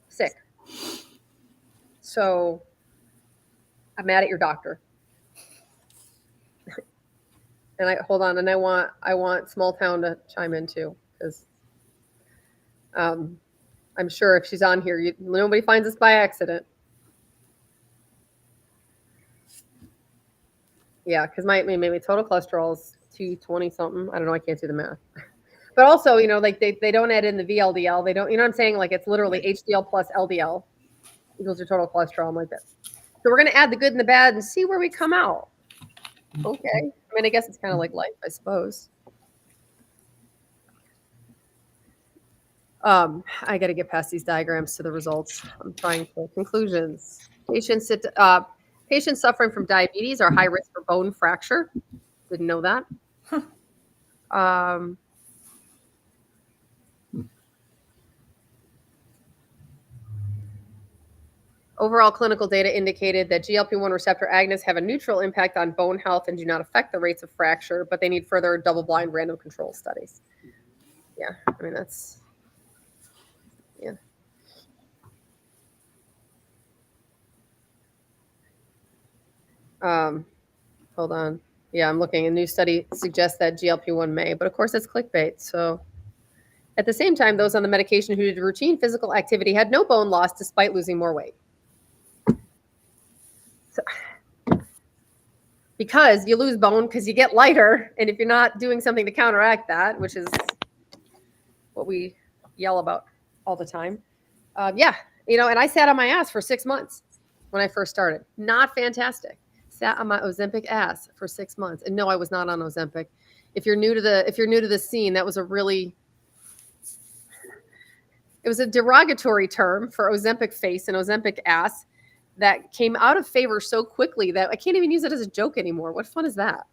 sick. So I'm mad at your doctor. And I want Small Town to chime in too, because I'm sure if she's on here, nobody finds us by accident. Yeah, because my total cholesterol is 220 something. I don't know. I can't do the math. But also, like they don't add in the VLDL. They don't, you know what I'm saying? Like, it's literally HDL plus LDL equals your total cholesterol. I'm like that. So we're going to add the good and the bad and see where we come out. Okay. I guess it's kind of like life, I suppose. I got to get past these diagrams to the results. I'm trying for conclusions. Patients suffering from diabetes are high risk for bone fracture. Didn't know that. Overall clinical data indicated that GLP-1 receptor agonists have a neutral impact on bone health and do not affect the rates of fracture, but they need further double-blind random control studies. Yeah, that's, yeah. Hold on. Yeah, I'm looking. A new study suggests that GLP-1 may, but of course it's clickbait. So at the same time, those on the medication who did routine physical activity had no bone loss despite losing more weight. So, because you lose bone because you get lighter, and if you're not doing something to counteract that, which is what we yell about all the time. And I sat on my ass for 6 months when I first started. Not fantastic. Sat on my Ozempic ass for 6 months. And no, I was not on Ozempic. If you're new to the scene, that was it was a derogatory term for Ozempic face and Ozempic ass that came out of favor so quickly that I can't even use it as a joke anymore. What fun is that?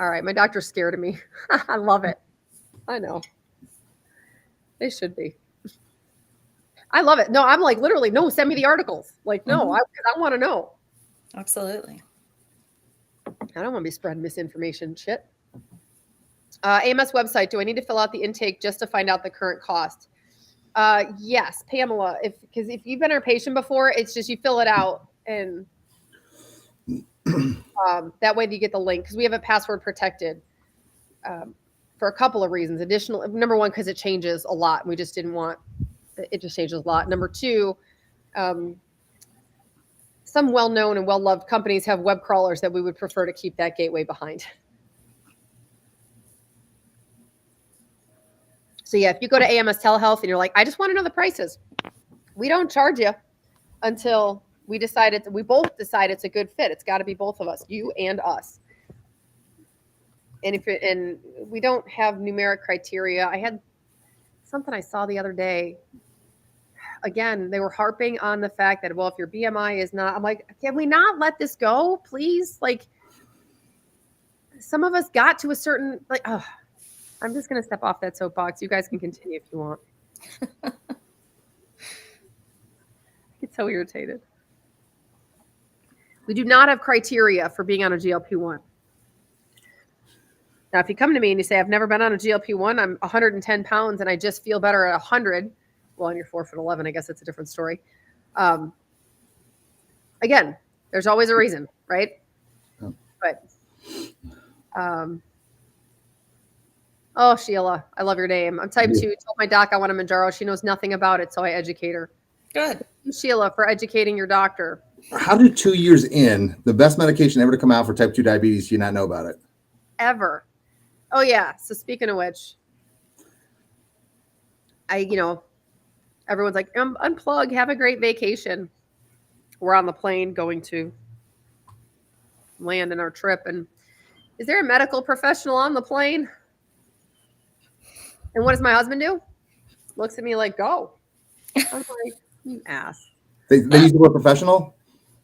All right, my doctor's scared of me. I love it. I know. They should be. I love it. No, I'm like, literally, no, send me the articles. Like, no, I want to know. Absolutely. I don't want to be spreading misinformation shit. AMS website. Do I need to fill out the intake just to find out the current cost? Yes, Pamela. Because if you've been our patient before, it's just you fill it out and that way you get the link, because we have it password protected for a couple of reasons. Number one, because it changes a lot. We just didn't want it just changes a lot. Number two, some well-known and well-loved companies have web crawlers that we would prefer to keep that gateway behind. So yeah, if you go to AMS Telehealth and you're like, I just want to know the prices, we don't charge you until we both decide it's a good fit. It's got to be both of us, you and us. And we don't have numeric criteria. I had something I saw the other day. Again, they were harping on the fact that, well, if your BMI is not, I'm like, can we not let this go, please? Like, some of us got to a certain, like, oh, I'm just going to step off that soapbox. You guys can continue if you want. I get so irritated. We do not have criteria for being on a GLP-1. Now, if you come to me and you say, I've never been on a GLP-1, I'm 110 pounds and I just feel better at 100, well, and you're 4'11", I guess it's a different story. Um, again, there's always a reason, right? Oh. But, oh, Sheila, I love your name. I'm type 2. Told my doc I want a Manjaro. She knows nothing about it, so I educate her. Good. Thank you, Sheila, for educating your doctor. How did 2 years in, the best medication ever to come out for type 2 diabetes, do you not know about it? Ever. Oh, yeah. So speaking of which, everyone's like, unplug, have a great vacation. We're on the plane going to land in our trip. And is there a medical professional on the plane? And what does my husband do? Looks at me like, go. I'm like, you ass. They use the word professional?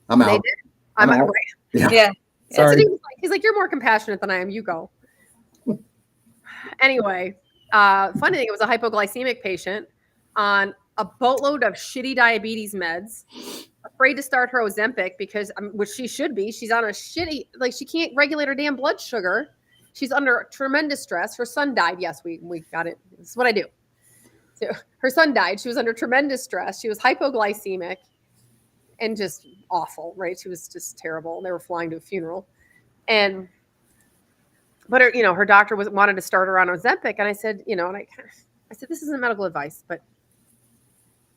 I'm They out. did. I'm out. Yeah. Yeah. Sorry. So he's like, you're more compassionate than I am. You go. Anyway, funny thing, it was a hypoglycemic patient on a boatload of shitty diabetes meds, afraid to start her Ozempic because, which she should be. She's on a shitty, like she can't regulate her damn blood sugar. She's under tremendous stress. Her son died. Yes, we got it. This is what I do. So her son died. She was under tremendous stress. She was hypoglycemic and just awful, right? She was just terrible. They were flying to a funeral. But her doctor wanted to start her on Ozempic. And I said, I said, this isn't medical advice, but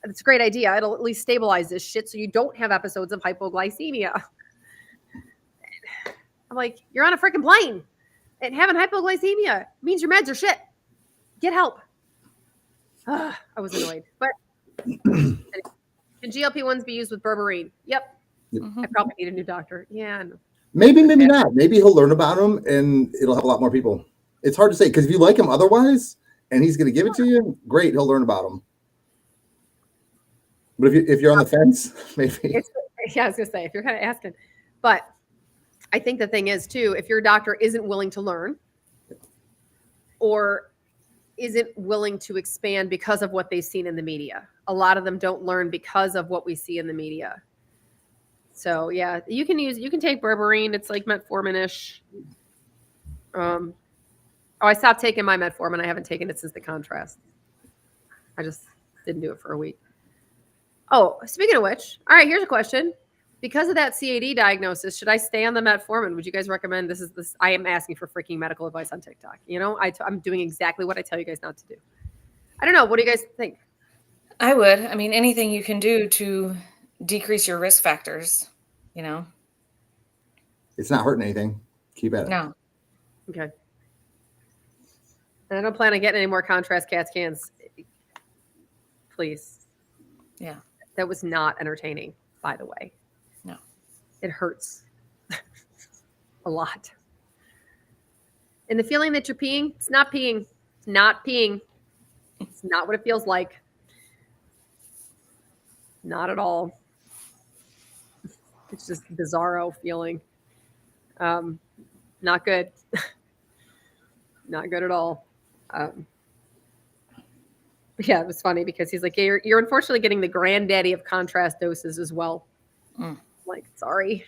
it's a great idea. It'll at least stabilize this shit so you don't have episodes of hypoglycemia. I'm like, you're on a freaking plane and having hypoglycemia means your meds are shit. Get help. I was annoyed. But can GLP-1s be used with berberine? Yep. I probably need a new doctor. Yeah, I know. Maybe not. Maybe he'll learn about them and it'll help a lot more people. It's hard to say because if you like him otherwise and he's going to give it to you, great, he'll learn about them. But if you're on the fence, maybe. I was going to say, if you're kind of asking. But I think the thing is, too, if your doctor isn't willing to learn or isn't willing to expand because of what they've seen in the media, a lot of them don't learn because of what we see in the media. So yeah, you can take berberine. It's like metformin-ish. I stopped taking my metformin. I haven't taken it since the contrast. I just didn't do it for a week. Oh, speaking of which, all right, here's a question. Because of that CAD diagnosis, should I stay on the metformin? Would you guys recommend this? I am asking for freaking medical advice on TikTok. I'm doing exactly what I tell you guys not to do. I don't know. What do you guys think? I would. I mean, anything you can do to decrease your risk factors, It's not hurting anything. Keep at it. No. Okay. And I don't plan on getting any more contrast CAT scans. Please. Yeah. That was not entertaining, by the way. No. It hurts a lot. And the feeling that you're peeing, it's not peeing. It's not peeing. It's not what it feels like. Not at all. It's just bizarro feeling. Not good. Not good at all. Yeah, it was funny because he's like, you're unfortunately getting the granddaddy of contrast doses as well. Like, sorry.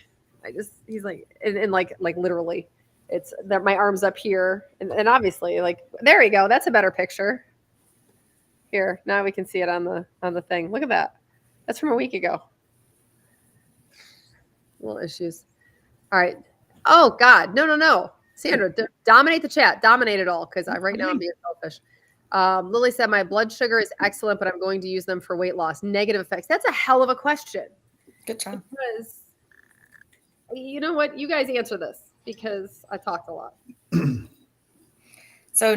He's like, and like literally, it's that my arm's up here. And obviously, like, there you go. That's a better picture. Here, now we can see it on the thing. Look at that. That's from a week ago. Little issues. All right. Oh, God. No. Sandra, dominate the chat. Dominate it all because right now I'm being selfish. Lily said, my blood sugar is excellent, but I'm going to use them for weight loss. Negative effects. That's a hell of a question. Good job. Because you know what? You guys answer this because I talked a lot. So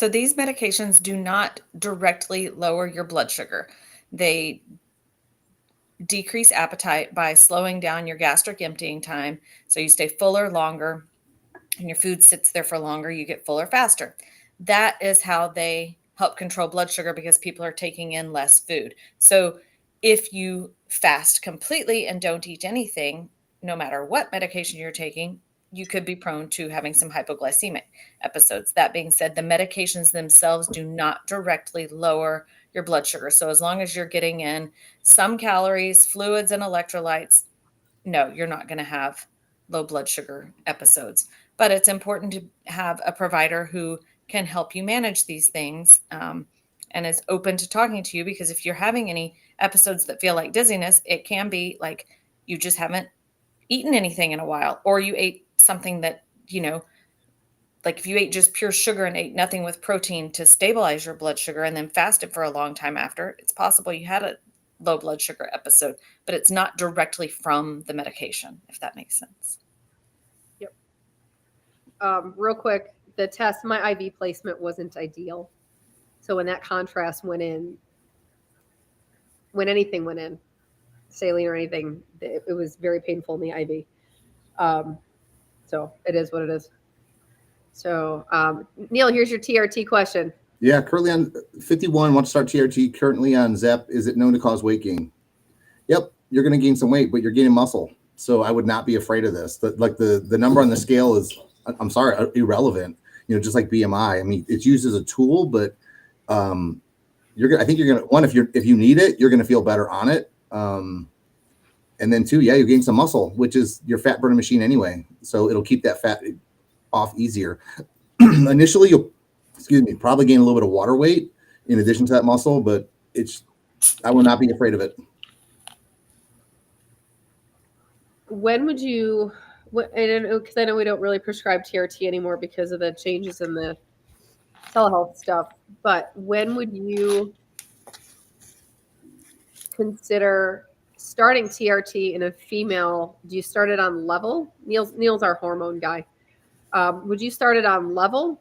these medications do not directly lower your blood sugar. They decrease appetite by slowing down your gastric emptying time. So you stay fuller longer and your food sits there for longer. You get fuller faster. That is how they help control blood sugar because people are taking in less food. So if you fast completely and don't eat anything, no matter what medication you're taking, you could be prone to having some hypoglycemic episodes. That being said, the medications themselves do not directly lower your blood sugar. So as long as you're getting in some calories, fluids, and electrolytes, no, you're not going to have low blood sugar episodes. But it's important to have a provider who can help you manage these things and is open to talking to you, because if you're having any episodes that feel like dizziness, it can be like you just haven't eaten anything in a while, or you ate something that, like if you ate just pure sugar and ate nothing with protein to stabilize your blood sugar and then fasted for a long time after, it's possible you had a low blood sugar episode, but it's not directly from the medication, if that makes sense. Yep. Real quick, the test, my IV placement wasn't ideal. So when that contrast went in, when anything went in, saline or anything, it was very painful in the IV. So it is what it is. So Neil, here's your TRT question. Yeah, currently on 51, want to start TRT, currently on ZEP. Is it known to cause weight gain? Yep, you're going to gain some weight, but you're gaining muscle. So I would not be afraid of this. The number on the scale is, I'm sorry, irrelevant. Just like BMI. I mean, it's used as a tool, but I think you're gonna, if you need it, you're gonna feel better on it. And then two, you gain some muscle, which is your fat burning machine anyway. So it'll keep that fat off easier. Initially, you'll probably gain a little bit of water weight in addition to that muscle, but I will not be afraid of it. When would you, because I know we don't really prescribe TRT anymore because of the changes in the telehealth stuff, but when would you consider starting TRT in a female? Do you start it on level? Neil's our hormone guy. Would you start it on level?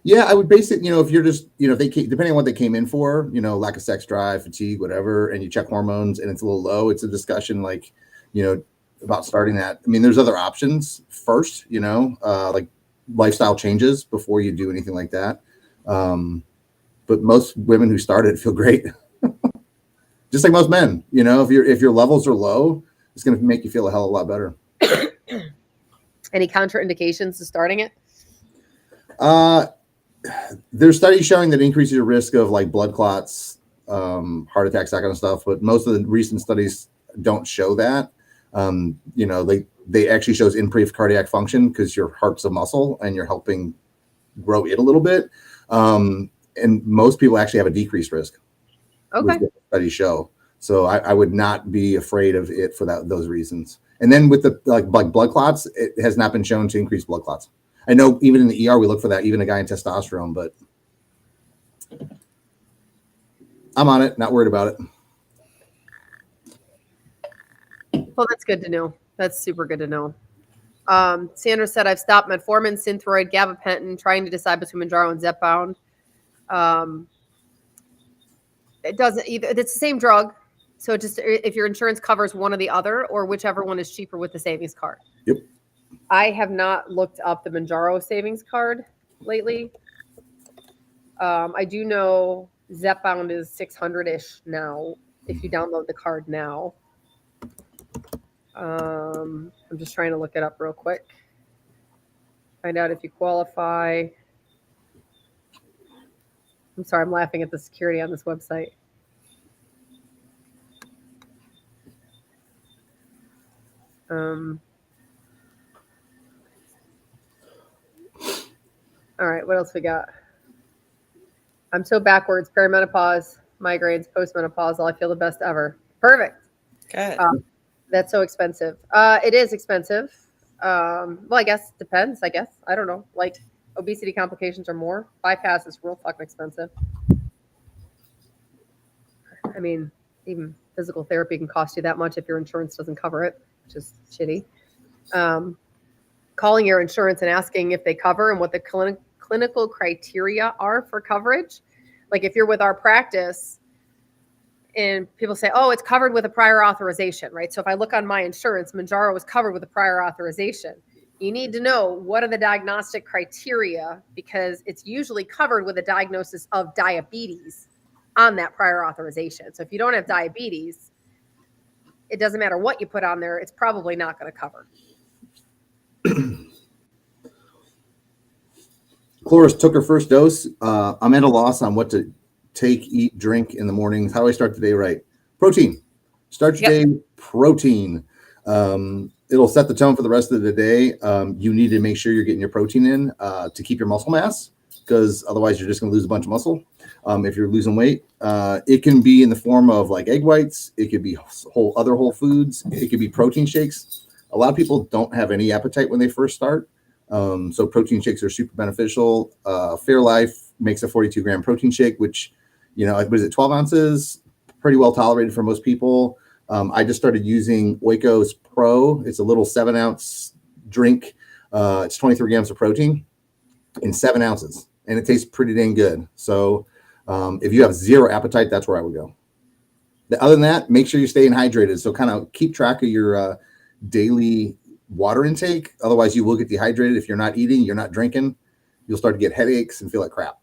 Yeah, I would base it, if you're just, if they depending on what they came in for, lack of sex drive, fatigue, whatever, and you check hormones and it's a little low, it's a discussion like, about starting that. I mean, there's other options first, like lifestyle changes before you do anything like that. But most women who started feel great. Just like most men, if your levels are low, it's going to make you feel a hell of a lot better. Any contraindications to starting it? There's studies showing that it increases your risk of like blood clots, heart attacks, that kind of stuff. But most of the recent studies don't show that. They actually shows improved cardiac function because your heart's a muscle and you're helping grow it a little bit. And most people actually have a decreased risk. Okay. Studies show. So I would not be afraid of it for those reasons. And then with the like blood clots, it has not been shown to increase blood clots. I know even in the ER we look for that, even a guy in testosterone, but I'm on it, not worried about it. Well, that's good to know. That's super good to know. Sandra said, I've stopped metformin, Synthroid, gabapentin, trying to decide between Mounjaro and Zepbound. It doesn't either. It's the same drug. So just if your insurance covers one or the other, or whichever one is cheaper with the savings card. Yep. I have not looked up the Mounjaro savings card lately. I do know Zepbound is 600-ish now if you download the card now. I'm just trying to look it up real quick. Find out if you qualify. I'm sorry, I'm laughing at the security on this website. All right, what else we got? I'm so backwards. Perimenopause, migraines, postmenopausal. I feel the best ever. Perfect. Good. That's so expensive. It is expensive. Well, I guess it depends. I don't know. Like obesity complications are more. Bypass is real fucking expensive. I mean, even physical therapy can cost you that much if your insurance doesn't cover it, which is shitty. Calling your insurance and asking if they cover and what the clinical criteria are for coverage. Like if you're with our practice and people say, oh, it's covered with a prior authorization, right? So if I look on my insurance, Mounjaro was covered with a prior authorization. You need to know what are the diagnostic criteria because it's usually covered with a diagnosis of diabetes on that prior authorization. So if you don't have diabetes, it doesn't matter what you put on there. It's probably not going to cover. Cloris took her first dose. I'm at a loss on what to take, eat, drink in the mornings. How do I start the day right? Protein. Start your day protein. It'll set the tone for the rest of the day. You need to make sure you're getting your protein in to keep your muscle mass because otherwise you're just going to lose a bunch of muscle. If you're losing weight, it can be in the form of like egg whites. It could be whole foods. It could be protein shakes. A lot of people don't have any appetite when they first start. So protein shakes are super beneficial. Fairlife makes a 42-gram protein shake, which, what is it, 12 ounces? Pretty well tolerated for most people. I just started using Oikos Pro. It's a little 7-ounce drink. It's 23 grams of protein in 7 ounces, and it tastes pretty dang good. So if you have zero appetite, that's where I would go. Other than that, make sure you're staying hydrated. So kind of keep track of your daily water intake. Otherwise, you will get dehydrated. If you're not eating, you're not drinking, you'll start to get headaches and feel like crap.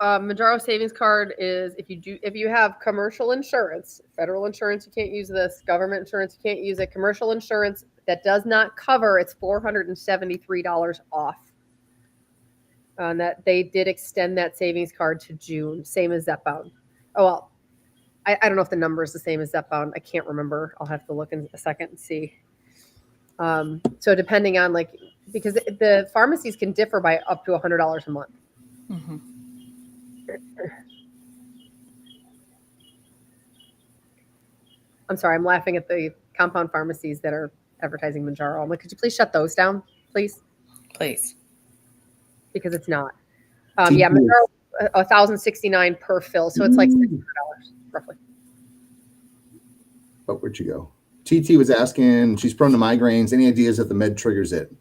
Manjaro savings card is if you have commercial insurance, federal insurance, you can't use this. Government insurance, you can't use it. Commercial insurance that does not cover, it's $473 off. And that they did extend that savings card to June, same as Zepbound. Oh well, I don't know if the number is the same as Zepbound. I can't remember. I'll have to look in a second and see. So depending on because the pharmacies can differ by up to $100 a month. Mm-hmm. I'm sorry, I'm laughing at the compound pharmacies that are advertising Manjaro. I'm like, could you please shut those down, please? Please. Because it's not. Yeah, Manjaro, $1,069 per fill, so it's like $600 roughly. Oh, where'd you go? TT was asking, she's prone to migraines. Any ideas if the med triggers it?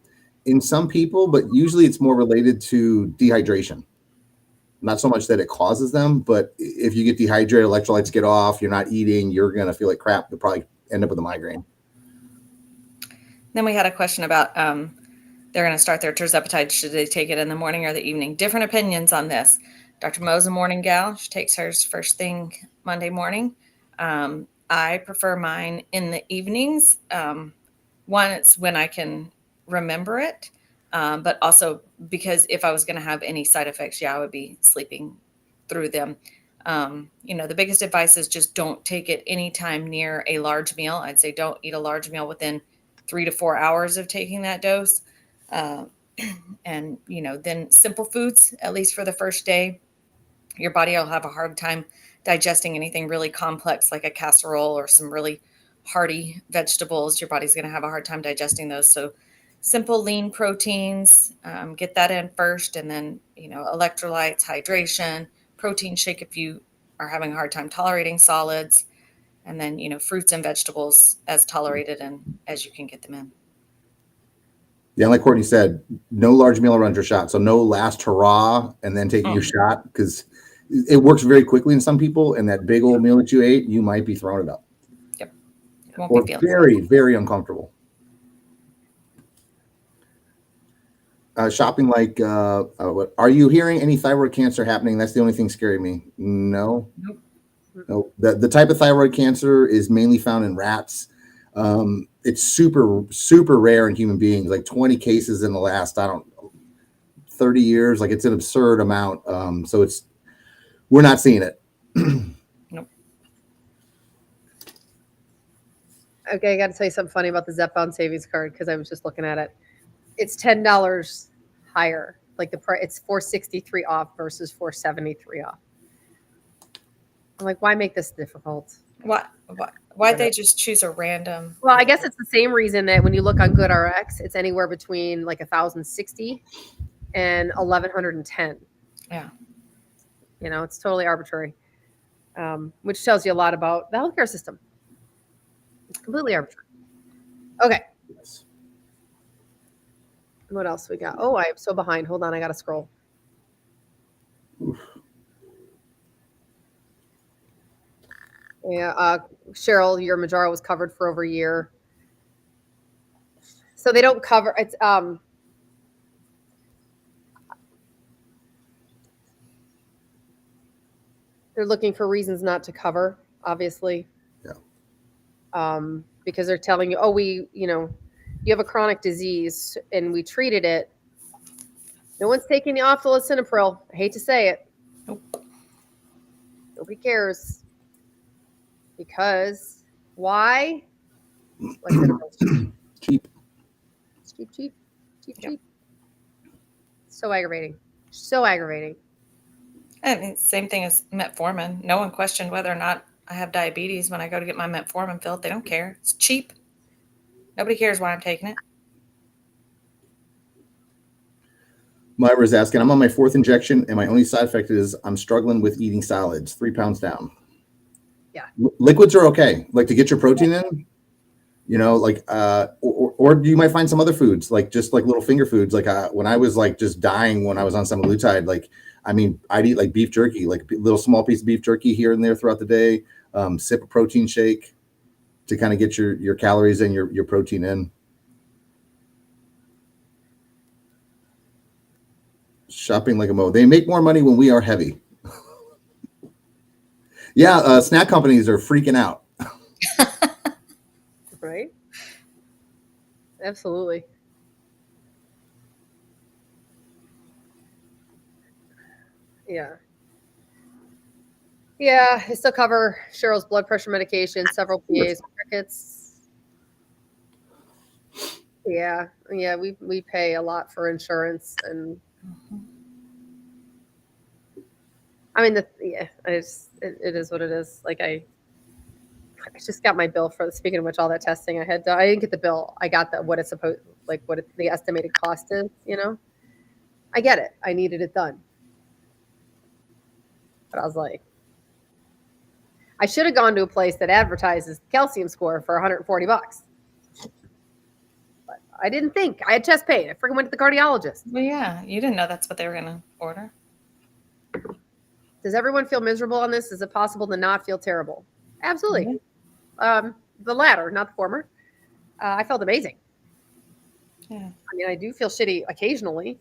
In some people, but usually it's more related to dehydration. Not so much that it causes them, but if you get dehydrated, electrolytes get off, you're not eating, you're going to feel like crap. You'll probably end up with a migraine. Then we had a question about they're going to start their tirzepatide. Should they take it in the morning or the evening? Different opinions on this. Dr. Mo's a morning gal. She takes hers first thing Monday morning. I prefer mine in the evenings. One, it's when I can remember it. But also because if I was going to have any side effects, I would be sleeping through them. The biggest advice is just don't take it anytime near a large meal. I'd say don't eat a large meal within 3 to 4 hours of taking that dose. And, then simple foods, at least for the first day, your body will have a hard time digesting anything really complex like a casserole or some really hearty vegetables. Your body's going to have a hard time digesting those. So simple lean proteins, get that in first, and then, electrolytes, hydration, protein shake if you are having a hard time tolerating solids, and then, fruits and vegetables as tolerated and as you can get them in. Yeah, like Courtney said, no large meal around your shot. So no last hurrah and then taking your shot, because it works very quickly in some people, and that big old meal that you ate, you might be throwing it up. Yep. Or very, very uncomfortable. Shopping are you hearing any thyroid cancer happening? That's the only thing scaring me. No. Nope. No. The type of thyroid cancer is mainly found in rats. It's super, super rare in human beings, like 20 cases in the last, 30 years. Like, it's an absurd amount. So we're not seeing it. Nope. Okay, I got to tell you something funny about the Zepbound savings card, because I was just looking at it. It's $10 higher. Like the price, it's $463 off versus $473 off. I'm like, why make this difficult? Why'd they just choose a random? Well, I guess it's the same reason that when you look on GoodRx, it's anywhere between like 1,060 and 1,110. Yeah. It's totally arbitrary, which tells you a lot about the healthcare system. It's completely arbitrary. Okay. What else we got? Oh, I'm so behind. Hold on, I got to scroll. Oof. Yeah, Cheryl, your Manjaro was covered for over a year. So they don't cover it's they're looking for reasons not to cover, obviously. Yeah. Because they're telling you, you have a chronic disease and we treated it. No one's taking you off the lisinopril. I hate to say it. Nope. Nobody cares. Because why? Cheap. It's cheap. Cheap, Yep. cheap. So aggravating. So aggravating. I mean, same thing as metformin. No one questioned whether or not I have diabetes when I go to get my metformin filled. They don't care. It's cheap. Nobody cares why I'm taking it. Myra's asking, I'm on my 4th injection, and my only side effect is I'm struggling with eating salads, 3 pounds down. Yeah. Liquids are okay, like to get your protein in, you know, like, or you might find some other foods, like just like little finger foods. Like when I was like just dying when I was on semaglutide, like, I mean, I'd eat like beef jerky, like a little small piece of beef jerky here and there throughout the day, sip a protein shake to kind of get your calories and your protein in. Shopping like a mo. They make more money when we are heavy. Yeah, snack companies are freaking out. Right? Absolutely. Yeah. Yeah, I still cover Cheryl's blood pressure medication, several PAs, crickets. Yeah, we pay a lot for insurance, and I mean it is what it is. Like I just got my bill for, speaking of which, all that testing I had done. I didn't get the bill. I got what it's supposed, like the estimated cost is. You know, I get it. I needed it done, but I was like, I should have gone to a place that advertises calcium score for $140. But I didn't think. I had chest pain. I freaking went to the cardiologist. Well, yeah, you didn't know that's what they were going to order. Does everyone feel miserable on this? Is it possible to not feel terrible? Absolutely. The latter, not the former. I felt amazing. Yeah. I mean, I do feel shitty occasionally.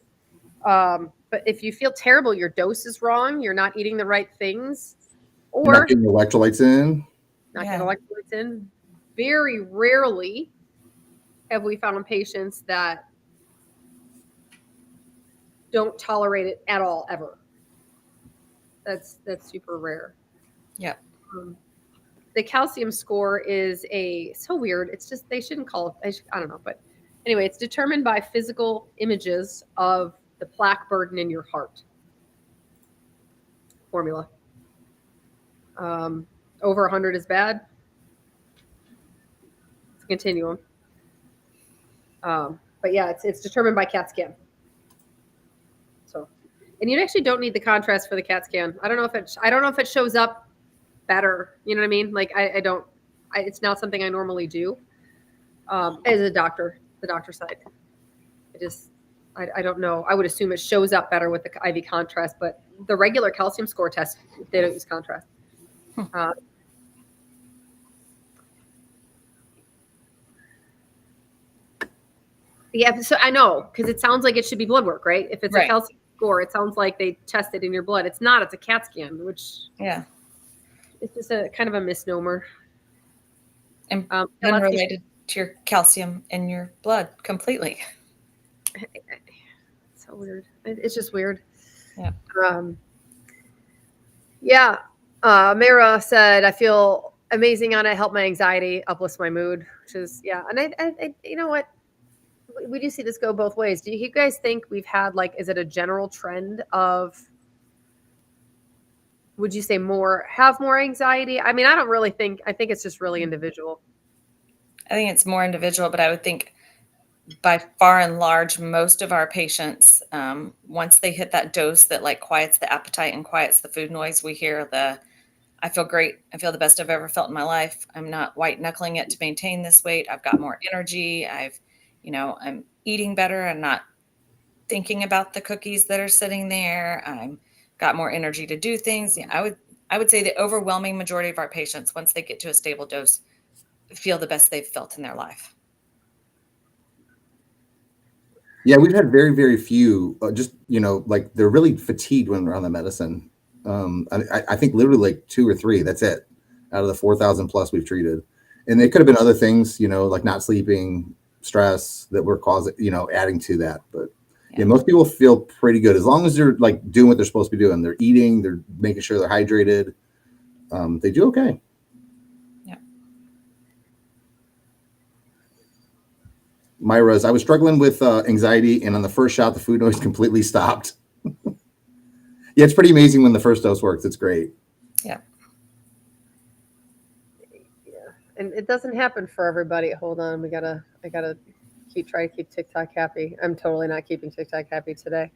But if you feel terrible, your dose is wrong, you're not eating the right things, or You're not getting electrolytes in. not getting electrolytes in. Very rarely have we found patients that don't tolerate it at all, ever. That's super rare. Yep. The calcium score is so weird. It's just, they shouldn't call it, I don't know, but anyway, it's determined by physical images of the plaque burden in your heart. Formula. Over 100 is bad. It's a continuum. But yeah, it's determined by CAT scan. So, and you actually don't need the contrast for the CAT scan. I don't know if it shows up better. You know what I mean? Like it's not something I normally do. As a doctor, the doctor side, I don't know. I would assume it shows up better with the IV contrast, but the regular calcium score test, they don't use contrast. Yeah, so I know, because it sounds like it should be blood work, right? If it's a calcium score, it sounds like they test it in your blood. It's not. It's a CAT scan, which it's just a kind of a misnomer. And unrelated to your calcium in your blood completely. It's so weird. It's just weird. Yeah. Mira said, I feel amazing on it. Help my anxiety, uplifts my mood, which is, and I you know what? We do see this go both ways. Do you guys think we've had, like, is it a general trend of, would you say have more anxiety? I mean, I think it's just really individual. I think it's more individual, but I would think by far and large, most of our patients, once they hit that dose that like quiets the appetite and quiets the food noise, we hear I feel great. I feel the best I've ever felt in my life. I'm not white knuckling it to maintain this weight. I've got more energy. I'm eating better. I'm not thinking about the cookies that are sitting there. I'm got more energy to do things. I would say the overwhelming majority of our patients, once they get to a stable dose, feel the best they've felt in their life. Yeah, we've had very, very few, just, like they're really fatigued when they're on the medicine. I think literally like 2 or 3, that's it, out of the 4,000 plus we've treated. And it could have been other things, like not sleeping, stress that were causing, adding to that. But yeah, most people feel pretty good as long as they're like doing what they're supposed to be doing. They're eating, they're making sure they're hydrated. They do okay. Myra's, I was struggling with anxiety, and on the first shot, the food noise completely stopped. Yeah, it's pretty amazing when the first dose works. It's great. Yeah. Yeah. And it doesn't happen for everybody. Hold on. I gotta try to keep TikTok happy. I'm totally not keeping TikTok happy today.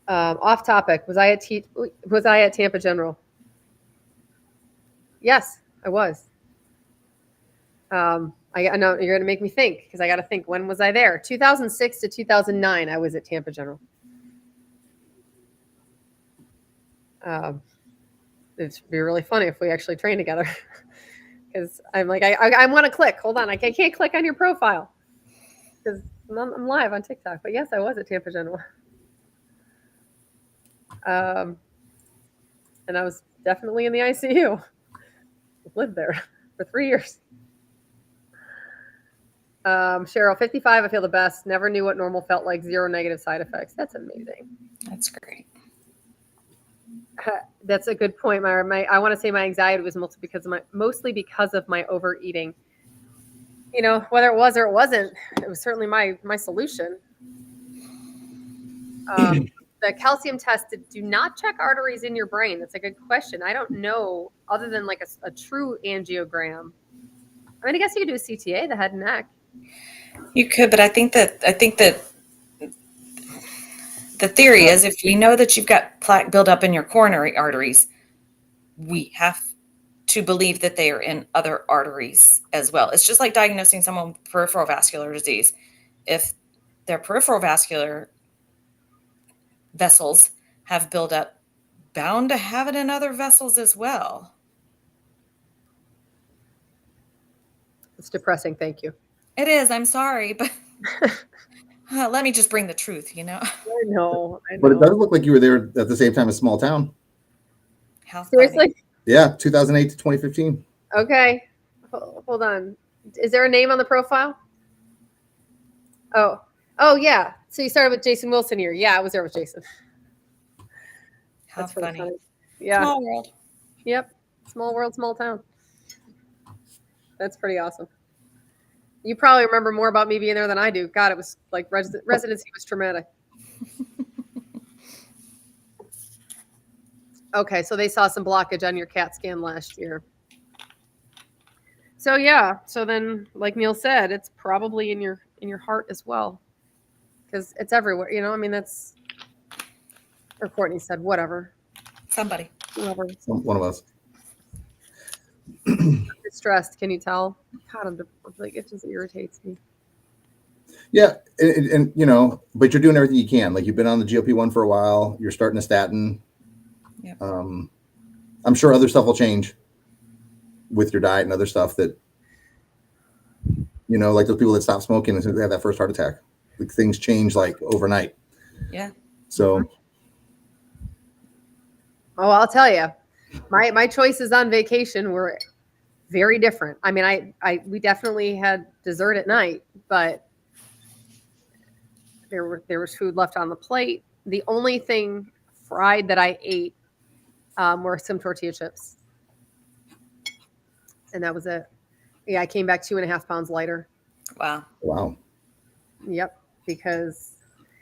Off topic. Was I at Tampa General? Yes, I was. I know you're going to make me think, because I got to think, when was I there? 2006 to 2009, I was at Tampa General. It'd be really funny if we actually trained together, because I'm like, I want to click. Hold on, I can't click on your profile because I'm live on TikTok. But yes, I was at Tampa General. And I was definitely in the ICU. Lived there for 3 years. Cheryl, 55, I feel the best. Never knew what normal felt like. 0 negative side effects. That's amazing. That's great. That's a good point, Myra. I want to say my anxiety was mostly because of my overeating. You know, whether it was or it wasn't, it was certainly my solution. The calcium test do not check arteries in your brain. That's a good question. I don't know, other than like a true angiogram. I mean, I guess you could do a CTA, the head and neck. You could, but I think that the theory is, if we know that you've got plaque buildup in your coronary arteries, we have to believe that they are in other arteries as well. It's just like diagnosing someone with peripheral vascular disease. If their peripheral vascular vessels have buildup, bound to have it in other vessels as well. It's depressing. Thank you. It is. I'm sorry, but let me just bring the truth, you know? I know. But it does look like you were there at the same time as Small Town. How Seriously? funny. Yeah, 2008 to 2015. Okay. Hold on. Is there a name on the profile? Oh yeah. So you started with Jason Wilson here. Yeah, I was there with Jason. How That's really funny. funny. Yeah. Small world. Yep. Small world, small town. That's pretty awesome. You probably remember more about me being there than I do. God, it was like residency was traumatic. Okay, so they saw some blockage on your CAT scan last year. So yeah, so then, like Neil said, it's probably in your heart as well, because it's everywhere. You know, I mean, that's, or Courtney said, whatever. Somebody. Whoever. One of us. I'm distressed. Can you tell? God, I'm like, it just irritates me. Yeah, and you know, but you're doing everything you can. Like, you've been on the GLP-1 for a while. You're starting a statin. Yep. I'm sure other stuff will change with your diet and other stuff that, you know, like those people that stop smoking and they have that first heart attack. Like, things change like overnight. Yeah. So. Oh, I'll tell you, my choices on vacation were very different. I mean, we definitely had dessert at night, but there was food left on the plate. The only thing fried that I ate were some tortilla chips, and that was it. Yeah, I came back 2.5 pounds lighter. Wow. Yep, because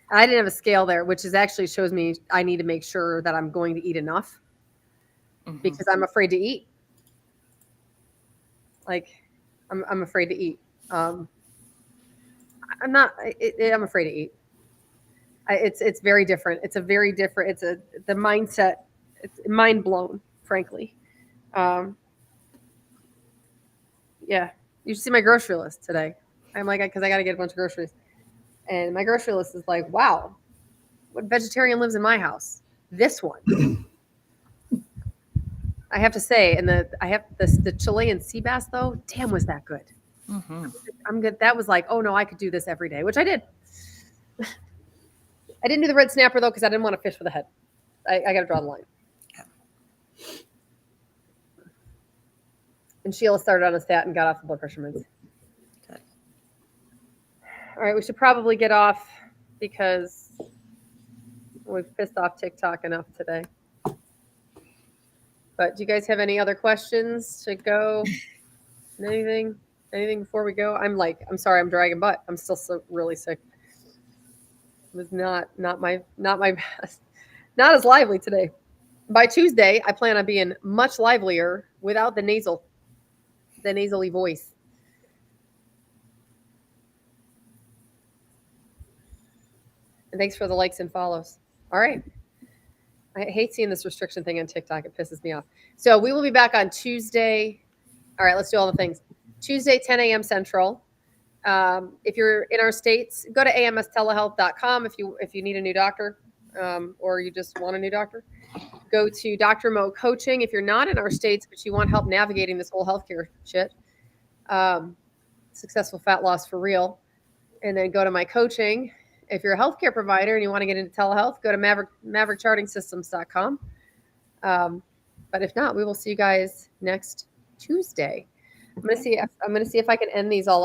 I didn't have a scale there, which is actually shows me I need to make sure that I'm going to eat enough, because I'm afraid to eat. Like, I'm afraid to eat. I'm not. I'm afraid to eat. It's very different. It's a very different. The mindset. It's mind blown, frankly. Yeah, you should see my grocery list today. I'm like, because I got to get a bunch of groceries, and my grocery list is like, wow, what vegetarian lives in my house? This one. I have to say, and I have the Chilean sea bass though. Damn, was that good? I'm good. That was like, oh no, I could do this every day, which I did. I didn't do the red snapper though, because I didn't want to fish for the head. I got to draw the line. Yeah. And Sheila started on a stat and got off the blood pressure meds. Okay. All right, we should probably get off because we've pissed off TikTok enough today. But do you guys have any other questions to go? Anything before we go? I'm sorry, I'm dragging butt. I'm still so really sick. It was not my best. Not as lively today. By Tuesday, I plan on being much livelier without the nasally voice. And thanks for the likes and follows. All right. I hate seeing this restriction thing on TikTok. It pisses me off. So we will be back on Tuesday. All right, let's do all the things. Tuesday, 10 a.m. Central. If you're in our states, go to amstelehealth.com if you need a new doctor, or you just want a new doctor. Go to Dr. Mo Coaching if you're not in our states, but you want help navigating this whole healthcare shit. Successful fat loss for real. And then go to my coaching. If you're a healthcare provider and you want to get into telehealth, go to maverickchartingsystems.com. But if not, we will see you guys next Tuesday. I'm gonna see if I can end these all